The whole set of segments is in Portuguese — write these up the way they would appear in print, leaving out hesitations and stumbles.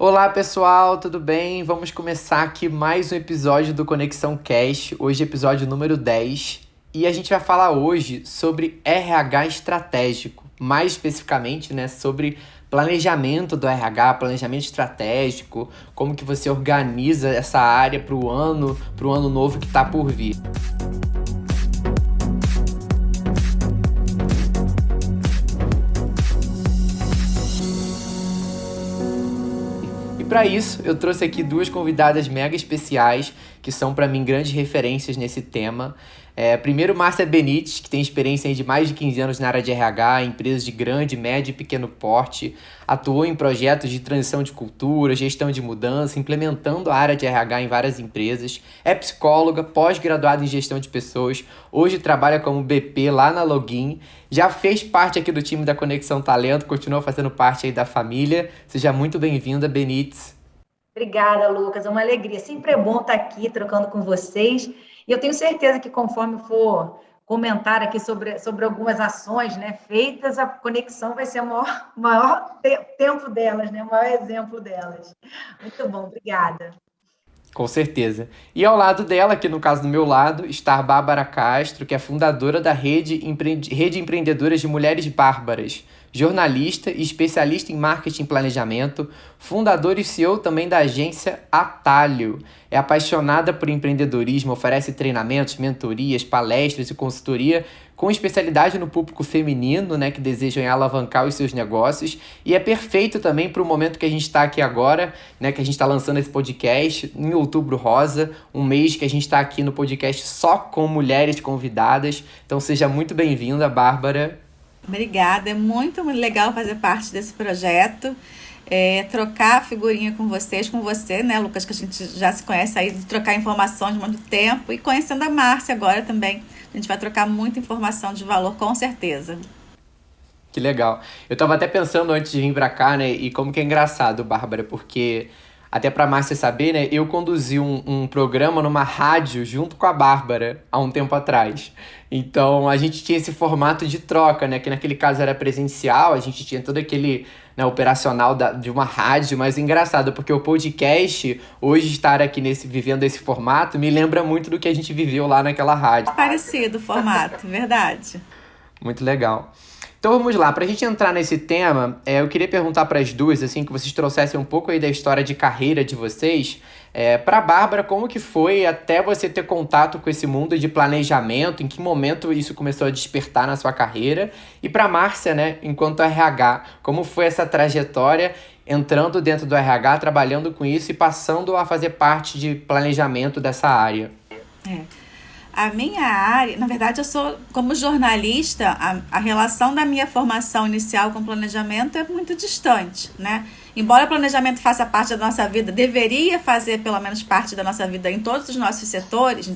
Olá pessoal, tudo bem? Vamos começar aqui mais um episódio do Conexão Cash, hoje episódio número 10, e a gente vai falar hoje sobre RH estratégico, mais especificamente, sobre planejamento do RH, planejamento estratégico, como que você organiza essa área para o ano novo que está por vir. Para isso, eu trouxe aqui duas convidadas mega especiais, que são para mim grandes referências nesse tema. Primeiro, Márcia Benites, que tem experiência de mais de 15 anos na área de RH, em empresas de grande, médio e pequeno porte, atuou em projetos de transição de cultura, gestão de mudança, implementando a área de RH em várias empresas, é psicóloga, pós-graduada em gestão de pessoas, hoje trabalha como BP lá na Login, já fez parte aqui do time da Conexão Talento, continua fazendo parte aí da família. Seja muito bem-vinda, Benites. Obrigada, Lucas. É uma alegria. Sempre é bom estar aqui trocando com vocês. E eu tenho certeza que conforme for comentar aqui sobre algumas ações feitas, a conexão vai ser o maior tempo delas, o maior exemplo delas. Muito bom, obrigada. Com certeza. E ao lado dela, aqui no caso do meu lado, está a Bárbara Castro, que é fundadora da Rede Empreendedoras de Mulheres Bárbaras, jornalista e especialista em marketing e planejamento, fundadora e CEO também da agência Atalho. É apaixonada por empreendedorismo, oferece treinamentos, mentorias, palestras e consultoria com especialidade no público feminino, que desejam alavancar os seus negócios. E é perfeito também para o momento que a gente está aqui agora, que a gente está lançando esse podcast em Outubro Rosa, um mês que a gente está aqui no podcast só com mulheres convidadas. Então seja muito bem-vinda, Bárbara. Obrigada, é muito legal fazer parte desse projeto, trocar figurinha com você, Lucas, que a gente já se conhece aí, trocar informações de muito tempo, e conhecendo a Márcia agora também, a gente vai trocar muita informação de valor, com certeza. Que legal. Eu estava até pensando antes de vir para cá, e como que é engraçado, Bárbara, porque até para a Márcia saber, eu conduzi um programa numa rádio junto com a Bárbara há um tempo atrás. Então, a gente tinha esse formato de troca, que naquele caso era presencial, a gente tinha todo aquele operacional de uma rádio, mas engraçado, porque o podcast, hoje estar aqui vivendo esse formato, me lembra muito do que a gente viveu lá naquela rádio. Parecido o formato, verdade. Muito legal. Então vamos lá, para a gente entrar nesse tema, eu queria perguntar para as duas, que vocês trouxessem um pouco aí da história de carreira de vocês. Para a Bárbara, como que foi até você ter contato com esse mundo de planejamento, em que momento isso começou a despertar na sua carreira? E para a Márcia, enquanto RH, como foi essa trajetória entrando dentro do RH, trabalhando com isso e passando a fazer parte de planejamento dessa área? A minha área, na verdade, eu sou, como jornalista, a relação da minha formação inicial com planejamento é muito distante, Embora o planejamento faça parte da nossa vida, deveria fazer pelo menos parte da nossa vida em todos os nossos setores,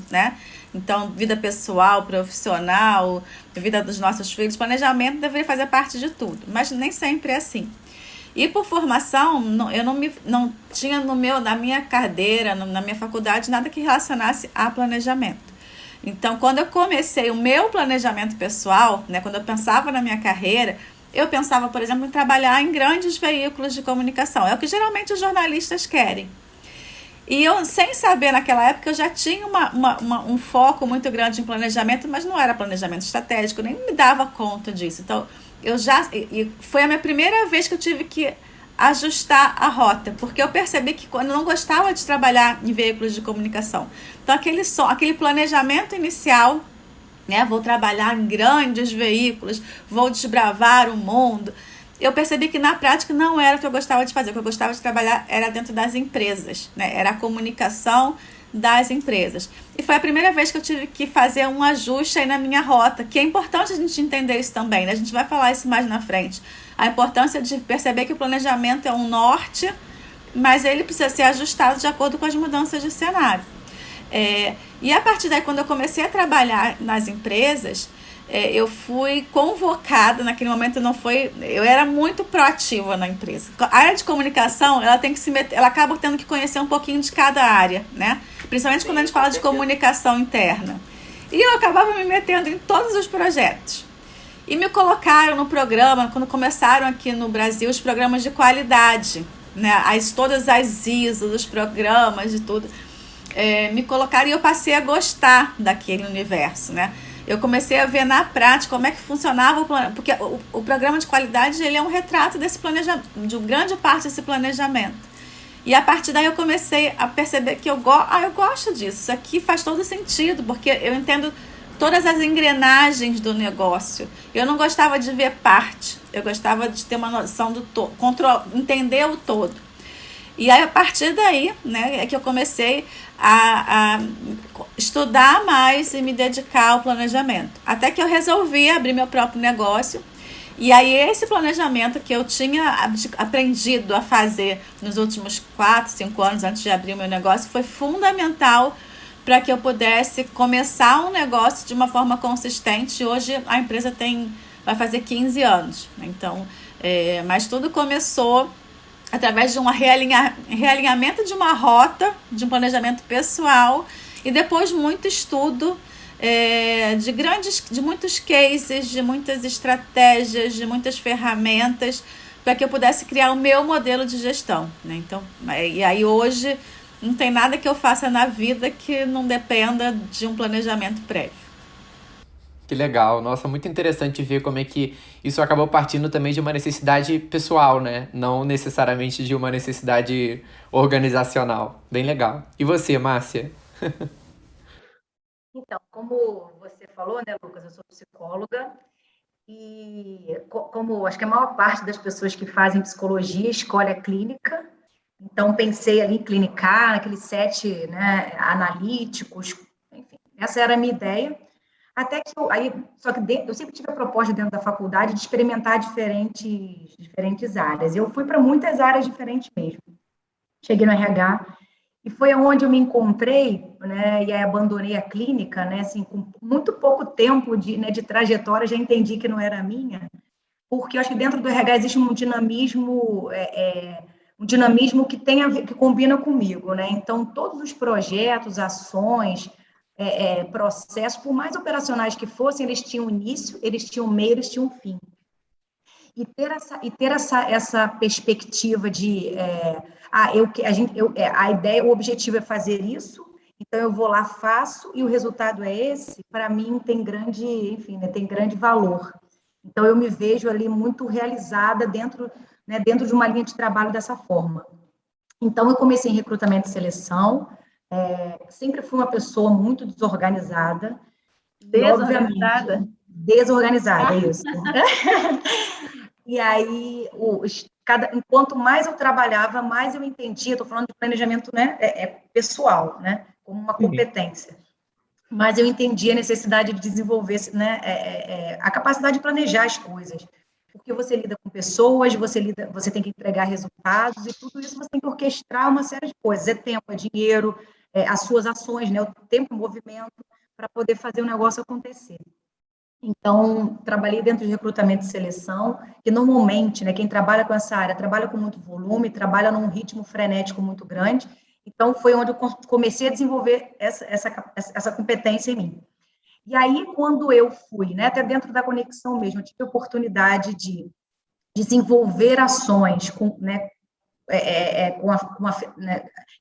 Então, vida pessoal, profissional, vida dos nossos filhos, planejamento deveria fazer parte de tudo, mas nem sempre é assim. E por formação, eu não tinha na minha cadeira, na minha faculdade, nada que relacionasse a planejamento. Então, quando eu comecei o meu planejamento pessoal, quando eu pensava na minha carreira, eu pensava, por exemplo, em trabalhar em grandes veículos de comunicação. É o que geralmente os jornalistas querem. E eu, sem saber naquela época, eu já tinha um foco muito grande em planejamento, mas não era planejamento estratégico, nem me dava conta disso. Então, foi a minha primeira vez que eu tive que ajustar a rota, porque eu percebi que quando eu não gostava de trabalhar em veículos de comunicação. Então, aquele planejamento inicial, vou trabalhar em grandes veículos, vou desbravar o mundo. Eu percebi que na prática não era o que eu gostava de fazer. O que eu gostava de trabalhar era dentro das empresas, era a comunicação das empresas. E foi a primeira vez que eu tive que fazer um ajuste aí na minha rota, que é importante a gente entender isso também, A gente vai falar isso mais na frente. A importância de perceber que o planejamento é um norte, mas ele precisa ser ajustado de acordo com as mudanças de cenário. E a partir daí, quando eu comecei a trabalhar nas empresas, eu fui convocada, naquele momento eu era muito proativa na empresa. A área de comunicação, ela tem que ela acaba tendo que conhecer um pouquinho de cada área, Principalmente quando a gente fala de comunicação interna. E eu acabava me metendo em todos os projetos. E me colocaram no programa, quando começaram aqui no Brasil os programas de qualidade. né, todas as ISOs, os programas e tudo, me colocaram, e eu passei a gostar daquele universo, né? Eu comecei a ver na prática como é que funcionava o planejamento, porque o programa de qualidade, ele é um retrato desse planejamento, de grande parte desse planejamento. E a partir daí eu comecei a perceber que eu gosto disso, isso aqui faz todo sentido, porque eu entendo todas as engrenagens do negócio. Eu não gostava de ver parte, eu gostava de ter uma noção do todo, entender o todo. E aí, a partir daí, né, é que eu comecei a estudar mais e me dedicar ao planejamento. Até que eu resolvi abrir meu próprio negócio. E aí, esse planejamento que eu tinha aprendido a fazer nos últimos 4, 5 anos antes de abrir o meu negócio foi fundamental para que eu pudesse começar um negócio de uma forma consistente. Hoje, a empresa vai fazer 15 anos. Então, mas tudo começou através de um realinhamento de uma rota, de um planejamento pessoal, e depois muito estudo de muitos cases, de muitas estratégias, de muitas ferramentas, para que eu pudesse criar o meu modelo de gestão, né? Então, e aí hoje não tem nada que eu faça na vida que não dependa de um planejamento prévio. Que legal. Nossa, muito interessante ver como é que isso acabou partindo também de uma necessidade pessoal, né? Não necessariamente de uma necessidade organizacional. Bem legal. E você, Márcia? Então, como você falou, né, Lucas, eu sou psicóloga e como acho que a maior parte das pessoas que fazem psicologia escolhe a clínica, então pensei ali em clinicar, naqueles 7, né, analíticos, enfim, essa era a minha ideia. Até que só que eu sempre tive a proposta dentro da faculdade de experimentar diferentes áreas. Eu fui para muitas áreas diferentes mesmo. Cheguei no RH e foi onde eu me encontrei, né? E aí abandonei a clínica, né? Assim, com muito pouco tempo de trajetória, já entendi que não era a minha, porque eu acho que dentro do RH existe um dinamismo que tem a ver, que combina comigo, né? Então, todos os projetos, ações, processos, por mais operacionais que fossem, eles tinham início, eles tinham meio, eles tinham fim. E ter essa perspectiva de a ideia, o objetivo é fazer isso, então eu vou lá, faço, e o resultado é esse, para mim tem grande, enfim, né, tem grande valor. Então eu me vejo ali muito realizada dentro de uma linha de trabalho dessa forma. Então eu comecei em recrutamento e seleção, sempre fui uma pessoa muito desorganizada. Desorganizada? Desorganizada, isso. E aí, enquanto mais eu trabalhava, mais eu entendia, estou falando de planejamento, né, pessoal, né, como uma competência. Mas eu entendi a necessidade de desenvolver, né, a capacidade de planejar as coisas. Porque você lida com pessoas, você tem que entregar resultados, e tudo isso você tem que orquestrar uma série de coisas. É tempo, é dinheiro, as suas ações, né, o tempo, o movimento, para poder fazer o negócio acontecer. Então, trabalhei dentro de recrutamento e seleção, que normalmente, né, quem trabalha com essa área trabalha com muito volume, trabalha num ritmo frenético muito grande. Então, foi onde eu comecei a desenvolver essa competência em mim. E aí, quando eu fui, né, até dentro da conexão mesmo, eu tive a oportunidade de desenvolver ações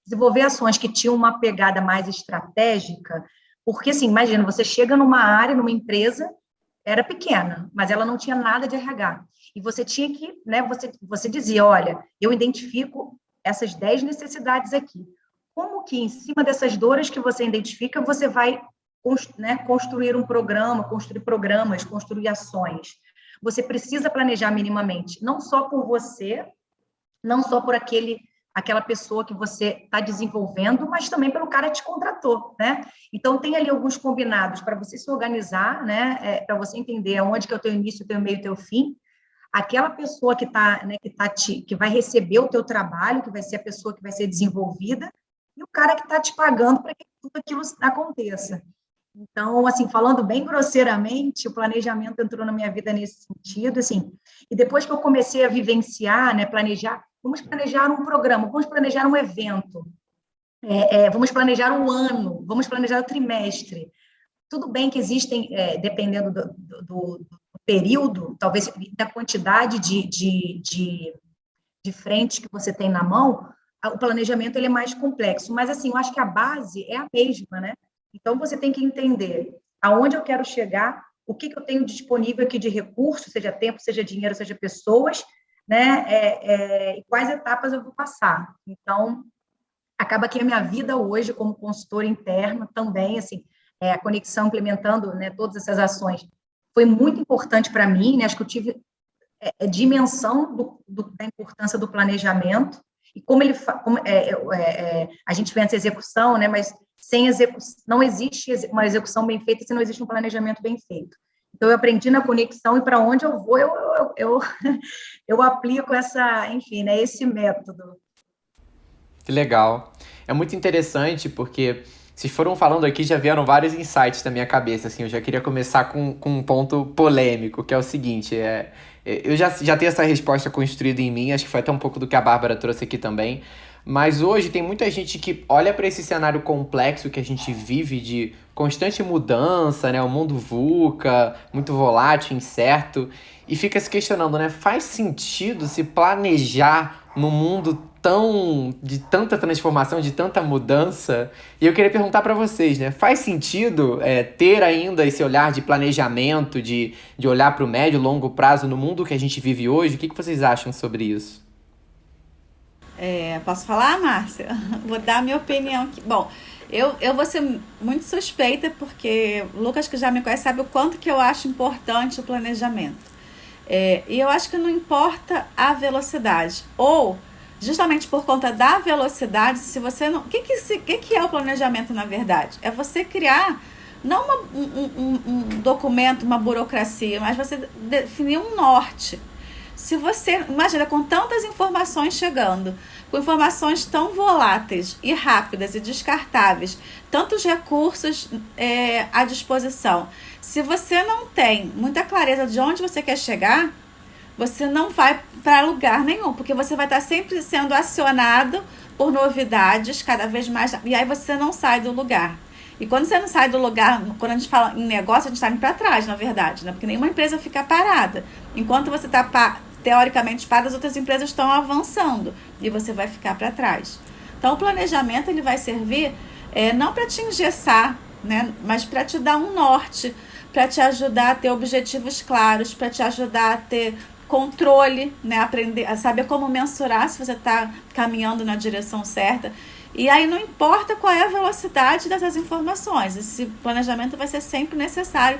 desenvolver ações que tinham uma pegada mais estratégica, porque, assim, imagina, você chega numa área, numa empresa, era pequena, mas ela não tinha nada de RH. E você tinha que, né, você dizia, olha, eu identifico essas 10 necessidades aqui. Como que, em cima dessas dores que você identifica, você vai, né, construir um programa, construir programas, construir ações. Você precisa planejar minimamente, não só por você, não só por aquela pessoa que você está desenvolvendo, mas também pelo cara que te contratou, né? Então, tem ali alguns combinados para você se organizar, né? Para você entender onde que é o teu início, o teu meio, o teu fim. Aquela pessoa que vai receber o teu trabalho, que vai ser a pessoa que vai ser desenvolvida, e o cara que está te pagando para que tudo aquilo aconteça. Então, assim, falando bem grosseiramente, o planejamento entrou na minha vida nesse sentido, assim, e depois que eu comecei a vivenciar, né, vamos planejar um programa, vamos planejar um evento, vamos planejar um ano, vamos planejar o trimestre. Tudo bem que existem, dependendo do período, talvez da quantidade de frentes que você tem na mão, o planejamento ele é mais complexo. Mas, assim, eu acho que a base é a mesma, né? Então, você tem que entender aonde eu quero chegar, o que eu tenho disponível aqui de recursos, seja tempo, seja dinheiro, seja pessoas, né? E quais etapas eu vou passar. Então, acaba que a minha vida hoje, como consultora interna, também, assim, a conexão implementando, né, todas essas ações, foi muito importante para mim, né? Acho que eu tive dimensão da importância do planejamento e como ele a gente pensa em execução, né? Mas sem execução não existe uma execução bem feita se não existe um planejamento bem feito. Então eu aprendi na conexão e para onde eu vou eu aplico enfim, né? Esse método. Que legal. É muito interessante porque vocês foram falando aqui, já vieram vários insights na minha cabeça, assim, eu já queria começar com um ponto polêmico, que é o seguinte, eu já tenho essa resposta construída em mim, acho que foi até um pouco do que a Bárbara trouxe aqui também, mas hoje tem muita gente que olha para esse cenário complexo que a gente vive de constante mudança, né, o mundo VUCA, muito volátil, incerto, e fica se questionando, né, faz sentido se planejar num mundo de tanta transformação, de tanta mudança? E eu queria perguntar para vocês, né? Faz sentido ter ainda esse olhar de planejamento, de olhar para o médio e longo prazo no mundo que a gente vive hoje? O que vocês acham sobre isso? Posso falar, Márcia? Vou dar a minha opinião aqui. Bom, eu vou ser muito suspeita, porque o Lucas, que já me conhece, sabe o quanto que eu acho importante o planejamento. E eu acho que não importa a velocidade. Ou, justamente por conta da velocidade, se você não... O que é o planejamento, na verdade? É você criar, não um documento, uma burocracia, mas você definir um norte. Se você, imagina, com tantas informações chegando, com informações tão voláteis e rápidas e descartáveis, tantos recursos à disposição, se você não tem muita clareza de onde você quer chegar, você não vai para lugar nenhum, porque você vai estar sempre sendo acionado por novidades cada vez mais, e aí você não sai do lugar. E quando você não sai do lugar, quando a gente fala em negócio, a gente está indo para trás, na verdade, né? Porque nenhuma empresa fica parada. Enquanto você está teoricamente parado, as outras empresas estão avançando e você vai ficar para trás. Então, o planejamento ele vai servir não para te engessar, né? Mas para te dar um norte, para te ajudar a ter objetivos claros, para te ajudar a ter controle, né? Aprender a saber como mensurar se você está caminhando na direção certa. E aí não importa qual é a velocidade dessas informações, esse planejamento vai ser sempre necessário,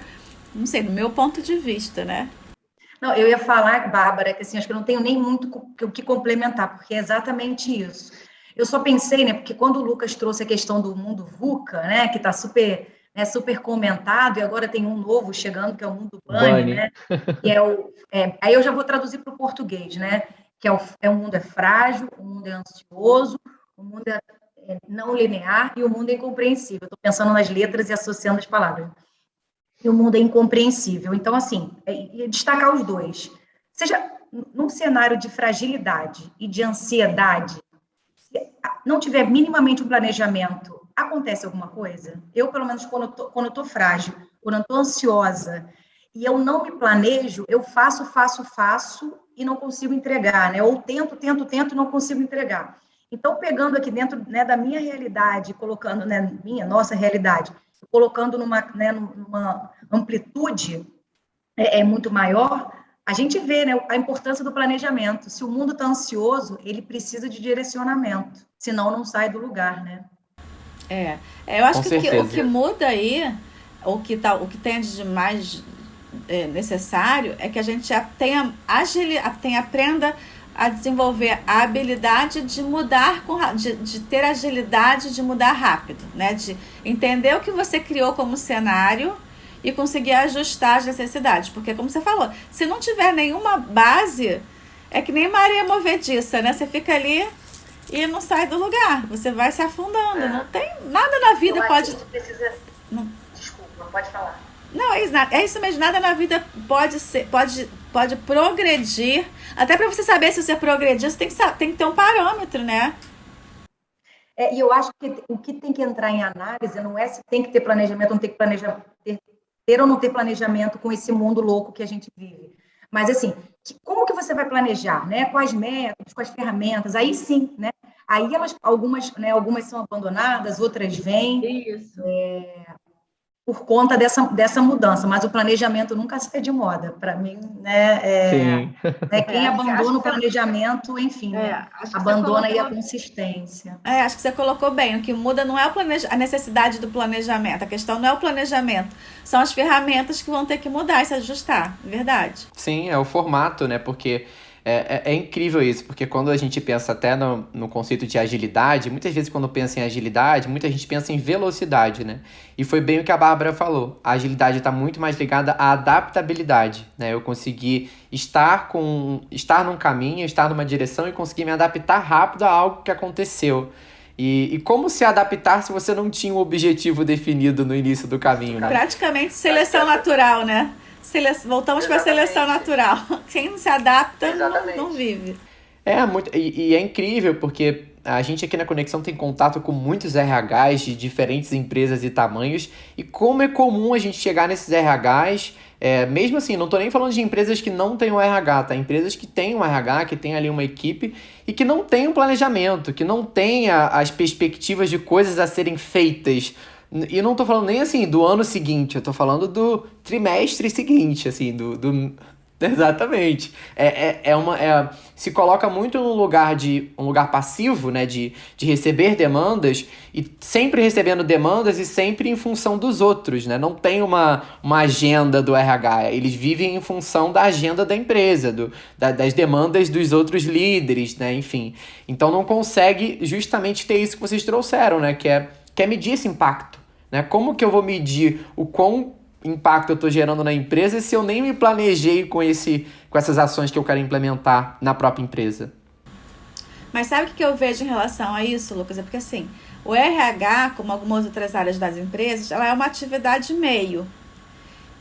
não sei, do meu ponto de vista, né? Não, eu ia falar, Bárbara, que assim, acho que eu não tenho nem muito o que complementar, porque é exatamente isso. Eu só pensei, né, porque quando o Lucas trouxe a questão do mundo VUCA, né, que está super, né, super comentado, e agora tem um novo chegando, que é o mundo Bunny, né, que aí eu já vou traduzir para o português, né, que o mundo é frágil, o mundo é ansioso, o mundo é não linear e o mundo é incompreensível. Estou pensando nas letras e associando as palavras. E o mundo é incompreensível. Então, assim, destacar os dois. Seja num cenário de fragilidade e de ansiedade, se não tiver minimamente um planejamento, acontece alguma coisa? Eu, pelo menos, quando eu estou frágil, quando eu estou ansiosa e eu não me planejo, eu faço e não consigo entregar, né? Ou tento e não consigo entregar. Então, pegando aqui dentro, né, da minha realidade, colocando, né, nossa realidade, colocando numa amplitude muito maior, a gente vê, né, a importância do planejamento. Se o mundo está ansioso, ele precisa de direcionamento, senão não sai do lugar, né? Eu acho que o que muda aí, o que tem de mais necessário, é que a gente aprenda a desenvolver a habilidade de mudar, de ter agilidade de mudar rápido, né? De entender o que você criou como cenário e conseguir ajustar as necessidades. Porque, como você falou, se não tiver nenhuma base, é que nem Maria Movediça, né? Você fica ali e não sai do lugar, você vai se afundando. Não tem nada na vida pode... Desculpa, pode falar. Não, é isso mesmo, nada na vida pode progredir. Até para você saber se você progredir, você tem que ter um parâmetro, né? E eu acho que o que tem que entrar em análise não é se tem que ter planejamento, não tem que planejar, ter ou não ter planejamento com esse mundo louco que a gente vive. Mas, assim, como que você vai planejar, né? Quais métodos, quais ferramentas? Aí sim, né? Aí algumas são abandonadas, outras vêm. Isso. Por conta dessa mudança, mas o planejamento nunca sai de moda. Para mim, Sim. Quem abandona o planejamento, enfim, abandona aí a consistência. Acho que você colocou bem. O que muda não é a necessidade do planejamento. A questão não é o planejamento. São as ferramentas que vão ter que mudar e se ajustar. Verdade. Sim, é o formato, né? Porque é incrível isso, porque quando a gente pensa até no conceito de agilidade, muitas vezes quando pensa em agilidade, muita gente pensa em velocidade, né? E foi bem o que a Bárbara falou. A agilidade está muito mais ligada à adaptabilidade, né? Eu conseguir estar num caminho, estar numa direção e conseguir me adaptar rápido a algo que aconteceu. E como se adaptar se você não tinha um objetivo definido no início do caminho, né? Praticamente seleção natural, né? Voltamos para a seleção natural. Quem não se adapta não vive. E é incrível porque a gente aqui na Conexão tem contato com muitos RHs de diferentes empresas e tamanhos. E como é comum a gente chegar nesses RHs, mesmo assim, não estou nem falando de empresas que não têm um RH, tá? Empresas que têm um RH, que têm ali uma equipe e que não têm um planejamento, que não têm as perspectivas de coisas a serem feitas. E não tô falando nem assim do ano seguinte, eu tô falando do trimestre seguinte, assim, Exatamente. Se coloca muito num um lugar passivo, né, de receber demandas e sempre recebendo demandas e sempre em função dos outros, né? Não tem uma agenda do RH, eles vivem em função da agenda da empresa, das demandas dos outros líderes, né? Enfim. Então não consegue justamente ter isso que vocês trouxeram, né? Que é medir esse impacto. Né? Como que eu vou medir o quão impacto eu estou gerando na empresa se eu nem me planejei com essas ações que eu quero implementar na própria empresa? Mas sabe o que eu vejo em relação a isso, Lucas? É porque assim, o RH, como algumas outras áreas das empresas, ela é uma atividade meio.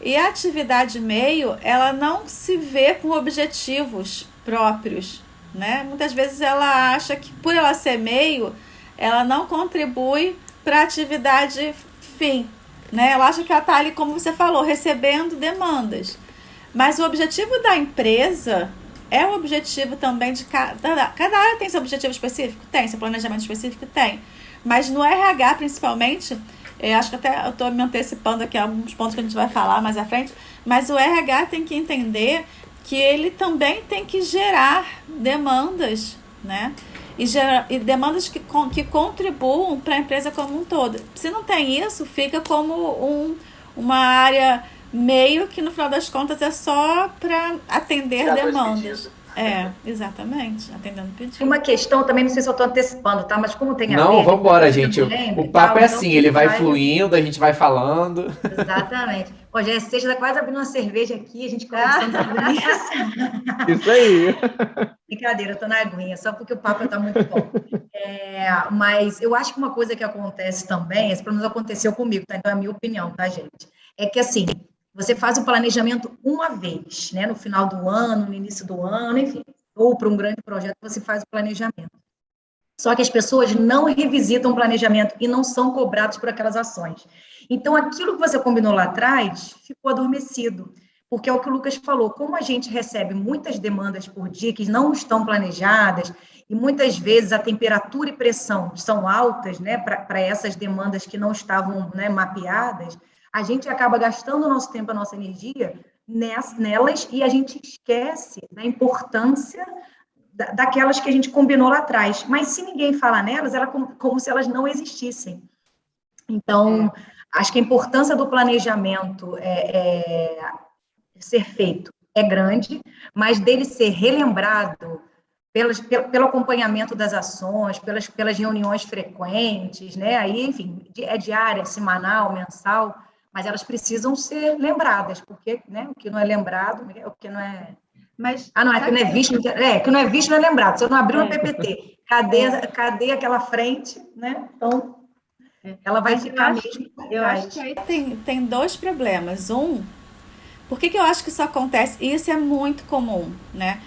E a atividade meio, ela não se vê com objetivos próprios, né? Muitas vezes ela acha que por ela ser meio, ela não contribui para a atividade fim, né? Ela acha que ela está ali, como você falou, recebendo demandas. Mas o objetivo da empresa é o objetivo também de cada área. Tem seu objetivo específico? Tem. Seu planejamento específico? Tem. Mas no RH, principalmente, acho que até eu estou me antecipando aqui a alguns pontos que a gente vai falar mais à frente, mas o RH tem que entender que ele também tem que gerar demandas, né? E demandas que contribuam para a empresa como um todo. Se não tem isso, fica como uma área meio que, no final das contas, é só para atender demandas. Exatamente, atendendo pedido. Uma questão também, não sei se eu estou antecipando, tá? Mas como tem a Não, ver, vamos embora, gente. O papo é assim, ele vai vai fluindo, a gente vai falando. Exatamente. Pô, já é sexta, tá quase abrindo uma cerveja aqui, a gente conversando sobre isso. Isso aí. Brincadeira, eu tô na aguinha, só porque o papo tá muito bom. Mas eu acho que uma coisa que acontece também, pelo menos aconteceu comigo, tá? Então é a minha opinião, tá, gente? É que assim, você faz o planejamento uma vez, né? No final do ano, no início do ano, enfim, ou para um grande projeto, você faz o planejamento. Só que as pessoas não revisitam o planejamento e não são cobrados por aquelas ações. Então, aquilo que você combinou lá atrás ficou adormecido, porque é o que o Lucas falou, como a gente recebe muitas demandas por dia que não estão planejadas, e muitas vezes a temperatura e pressão são altas, né, para essas demandas que não estavam, né, mapeadas, a gente acaba gastando o nosso tempo, a nossa energia nelas, e a gente esquece da importância daquelas que a gente combinou lá atrás. Mas se ninguém fala nelas, ela como se elas não existissem. Então, acho que a importância do planejamento ser feito é grande, mas dele ser relembrado pelo acompanhamento das ações, pelas reuniões frequentes, né? Aí, enfim, é diária, semanal, mensal, mas elas precisam ser lembradas, porque, né, o que não é lembrado, o que não é... Mas, que não é visto, que não é visto não é lembrado. Se eu não abrir uma PPT, cadê aquela frente, né? Então, ela vai ficar mesmo. Eu acho que aí tem dois problemas. Por que eu acho que isso acontece? E isso é muito comum, né?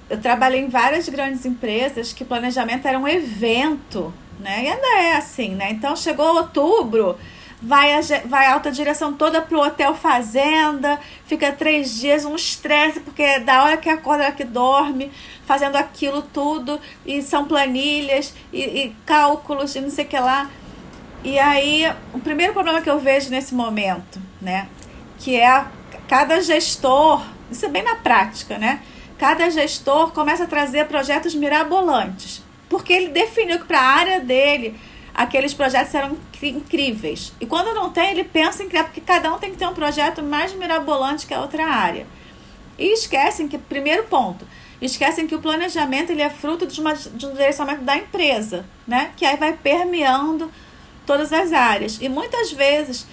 Eu trabalhei em várias grandes empresas que planejamento era um evento, né? E ainda é assim, né? Então, chegou outubro, vai a alta direção toda pro hotel fazenda, fica 3 dias, um estresse, porque da hora que acorda, ela que dorme, fazendo aquilo tudo, e são planilhas, e cálculos, e não sei o que lá. E aí, o primeiro problema que eu vejo nesse momento, né, que é cada gestor, isso é bem na prática, né, cada gestor começa a trazer projetos mirabolantes, porque ele definiu que para a área dele aqueles projetos eram incríveis. E quando não tem, ele pensa em criar, porque cada um tem que ter um projeto mais mirabolante que a outra área. E esquecem que, primeiro ponto, esquecem que o planejamento ele é fruto de um direcionamento da empresa, né? Que aí vai permeando todas as áreas. E muitas vezes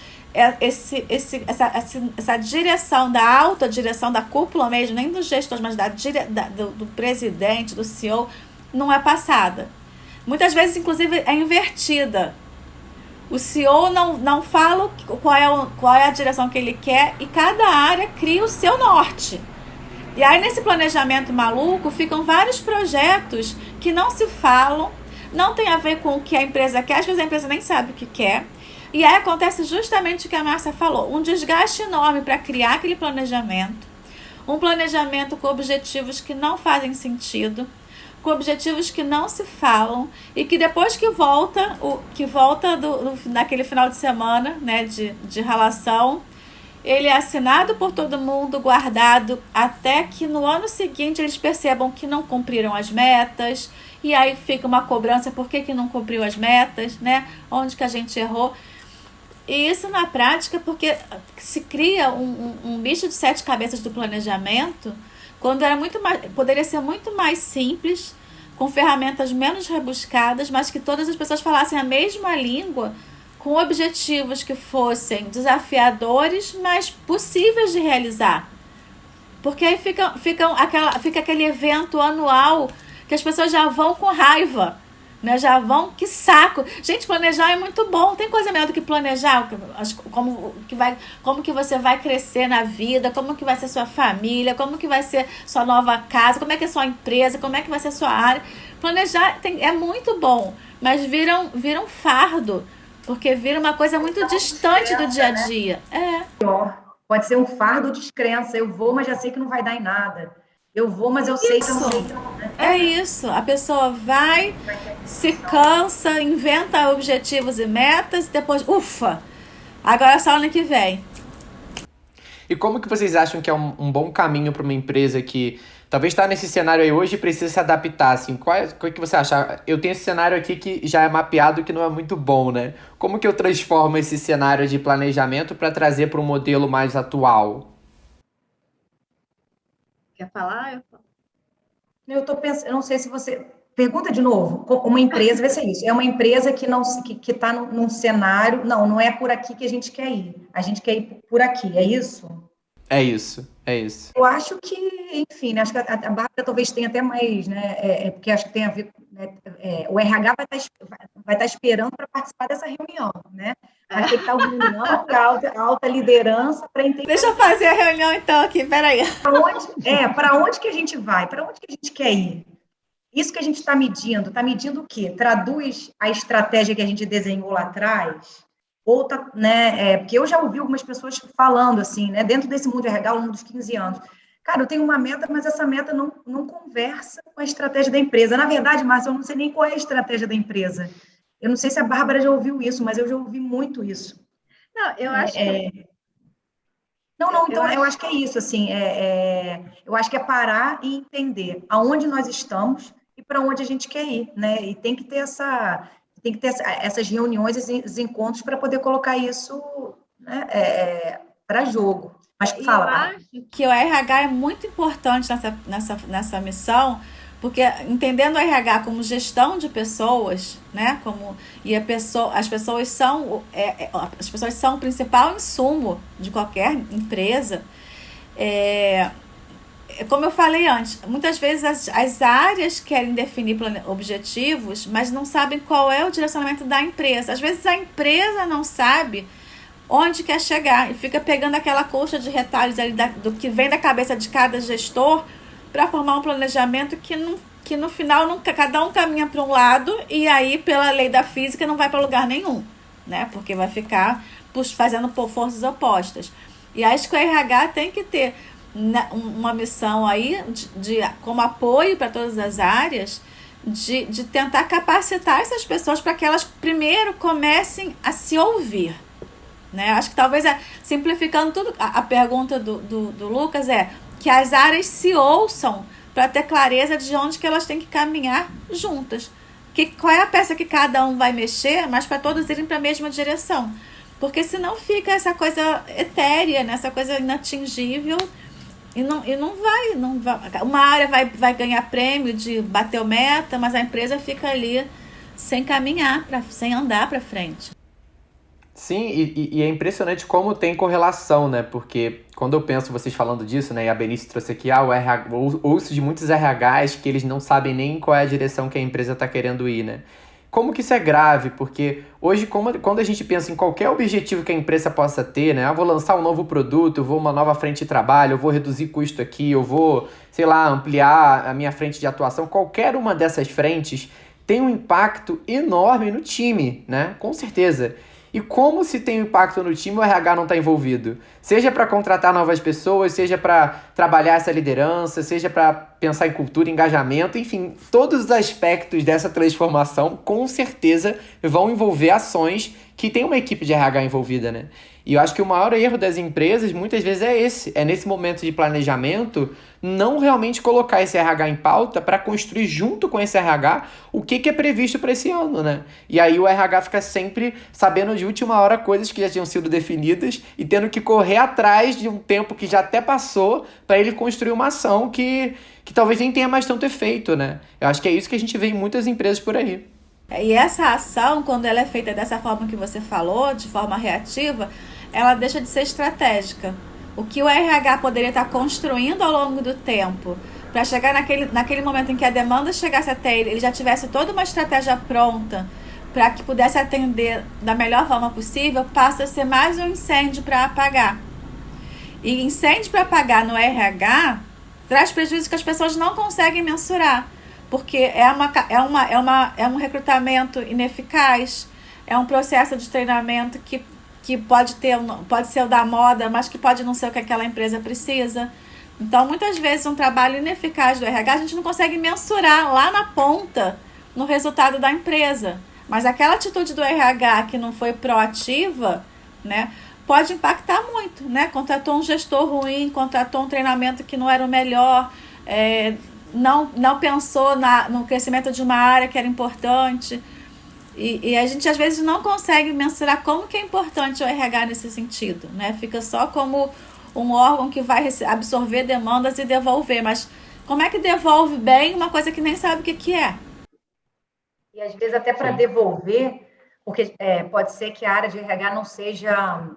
essa direção da alta direção da cúpula mesmo, nem dos gestores, mas do presidente, do CEO, não é passada. Muitas vezes, inclusive, é invertida. O CEO não fala qual é a direção que ele quer e cada área cria o seu norte. E aí, nesse planejamento maluco, ficam vários projetos que não se falam, não tem a ver com o que a empresa quer, às vezes a empresa nem sabe o que quer. E aí acontece justamente o que a Márcia falou, um desgaste enorme para criar aquele planejamento, um planejamento com objetivos que não fazem sentido, com objetivos que não se falam e que depois que volta naquele final de semana, né, de relação, ele é assinado por todo mundo, guardado, até que no ano seguinte eles percebam que não cumpriram as metas, e aí fica uma cobrança, por que não cumpriu as metas, né? Onde que a gente errou. E isso na prática, porque se cria um bicho de 7 cabeças do planejamento, quando poderia ser muito mais simples, com ferramentas menos rebuscadas, mas que todas as pessoas falassem a mesma língua, com objetivos que fossem desafiadores, mas possíveis de realizar. Porque aí fica aquele evento anual que as pessoas já vão com raiva, né? Já vão, que saco. Gente, planejar é muito bom. Tem coisa melhor do que planejar? Como que você vai crescer na vida, como que vai ser sua família, como que vai ser sua nova casa, como é que é sua empresa, como é que vai ser sua área. Planejar é muito bom, mas vira um fardo, porque vira uma coisa muito distante do dia a dia. Né? Pode ser um fardo de descrença. Eu vou, mas já sei que não vai dar em nada. Eu vou, mas eu sei que não sei. É isso. A pessoa vai, se cansa, inventa objetivos e metas, e depois, ufa, agora é só ano que vem. E como que vocês acham que é um bom caminho para uma empresa que talvez está nesse cenário aí hoje e precisa se adaptar? Assim, qual que você acha? Eu tenho esse cenário aqui que já é mapeado, que não é muito bom, né? Como que eu transformo esse cenário de planejamento para trazer para um modelo mais atual? Quer falar? Eu tô pensando, eu não sei se você... Pergunta de novo. Uma empresa, vê se é isso. É uma empresa que está num cenário... Não é por aqui que a gente quer ir. A gente quer ir por aqui, é isso? É isso, é isso. Eu acho que, enfim, né, acho que a Bárbara talvez tenha até mais, né? Porque acho que tem a ver... o RH vai estar esperando para participar dessa reunião, né? Vai ter que estar uma reunião para a alta liderança para entender... Deixa eu fazer a reunião então aqui, peraí. Para onde que a gente vai? Para onde que a gente quer ir? Isso que a gente está medindo o quê? Traduz a estratégia que a gente desenhou lá atrás? Ou tá, né? Porque eu já ouvi algumas pessoas falando assim, né? Dentro desse mundo RH ao longo dos 15 anos. Cara, eu tenho uma meta, mas essa meta não conversa com a estratégia da empresa. Na verdade, Márcia, eu não sei nem qual é a estratégia da empresa. Eu não sei se a Bárbara já ouviu isso, mas eu já ouvi muito isso. Não, eu acho que... eu acho que é isso, assim, eu acho que é parar e entender aonde nós estamos e para onde a gente quer ir, né? E tem que ter essas reuniões, esses encontros para poder colocar isso, né, para jogo. Mas fala, eu acho que o RH é muito importante nessa missão, porque entendendo o RH como gestão de pessoas, né, as pessoas são o principal insumo de qualquer empresa. Como eu falei antes, muitas vezes as áreas querem definir objetivos, mas não sabem qual é o direcionamento da empresa. Às vezes a empresa não sabe onde quer chegar e fica pegando aquela colcha de retalhos ali do que vem da cabeça de cada gestor para formar um planejamento que no final cada um caminha para um lado e aí, pela lei da física, não vai para lugar nenhum. né? Porque vai ficar fazendo por forças opostas. E acho que o RH tem que ter uma missão aí como apoio para todas as áreas, de tentar capacitar essas pessoas para que elas primeiro comecem a se ouvir, né? Acho que talvez, simplificando tudo, a pergunta do Lucas que as áreas se ouçam para ter clareza de onde que elas têm que caminhar juntas. Qual é a peça que cada um vai mexer, mas para todos irem para a mesma direção. Porque senão fica essa coisa etérea, né? Essa coisa inatingível, e não vai. Uma área vai ganhar prêmio de bater o meta, mas a empresa fica ali sem caminhar, sem andar para frente. Sim, e é impressionante como tem correlação, né? Porque quando eu penso vocês falando disso, né? E a Benício trouxe aqui, o RH, ouço de muitos RHs que eles não sabem nem qual é a direção que a empresa está querendo ir, né? Como que isso é grave? Porque hoje, quando a gente pensa em qualquer objetivo que a empresa possa ter, né? Vou lançar um novo produto, eu vou uma nova frente de trabalho, eu vou reduzir custo aqui, eu vou, sei lá, ampliar a minha frente de atuação. Qualquer uma dessas frentes tem um impacto enorme no time, né? Com certeza. E como se tem um impacto no time, o RH não está envolvido? Seja para contratar novas pessoas, seja para trabalhar essa liderança, seja para pensar em cultura, engajamento, enfim, todos os aspectos dessa transformação com certeza vão envolver ações que tem uma equipe de RH envolvida, né? E eu acho que o maior erro das empresas muitas vezes é nesse momento de planejamento, não realmente colocar esse RH em pauta para construir junto com esse RH o que é previsto para esse ano, né? E aí o RH fica sempre sabendo de última hora coisas que já tinham sido definidas e tendo que correr atrás de um tempo que já até passou para ele construir uma ação que talvez nem tenha mais tanto efeito, né? Eu acho que é isso que a gente vê em muitas empresas por aí. E essa ação, quando ela é feita dessa forma que você falou, de forma reativa, ela deixa de ser estratégica. O que o RH poderia estar construindo ao longo do tempo, para chegar naquele momento em que a demanda chegasse até ele já tivesse toda uma estratégia pronta para que pudesse atender da melhor forma possível, passa a ser mais um incêndio para apagar. E incêndio para apagar no RH traz prejuízos que as pessoas não conseguem mensurar, porque é um recrutamento ineficaz, é um processo de treinamento que pode ser o da moda, mas que pode não ser o que aquela empresa precisa. Então, muitas vezes, um trabalho ineficaz do RH, a gente não consegue mensurar lá na ponta no resultado da empresa. Mas aquela atitude do RH que não foi proativa, né, pode impactar muito, né? Contratou um gestor ruim, contratou um treinamento que não era o melhor, não pensou no crescimento de uma área que era importante. E a gente, às vezes, não consegue mensurar como que é importante o RH nesse sentido, né? Fica só como um órgão que vai absorver demandas e devolver. Mas como é que devolve bem uma coisa que nem sabe o que é? E, às vezes, até para devolver, porque pode ser que a área de RH não seja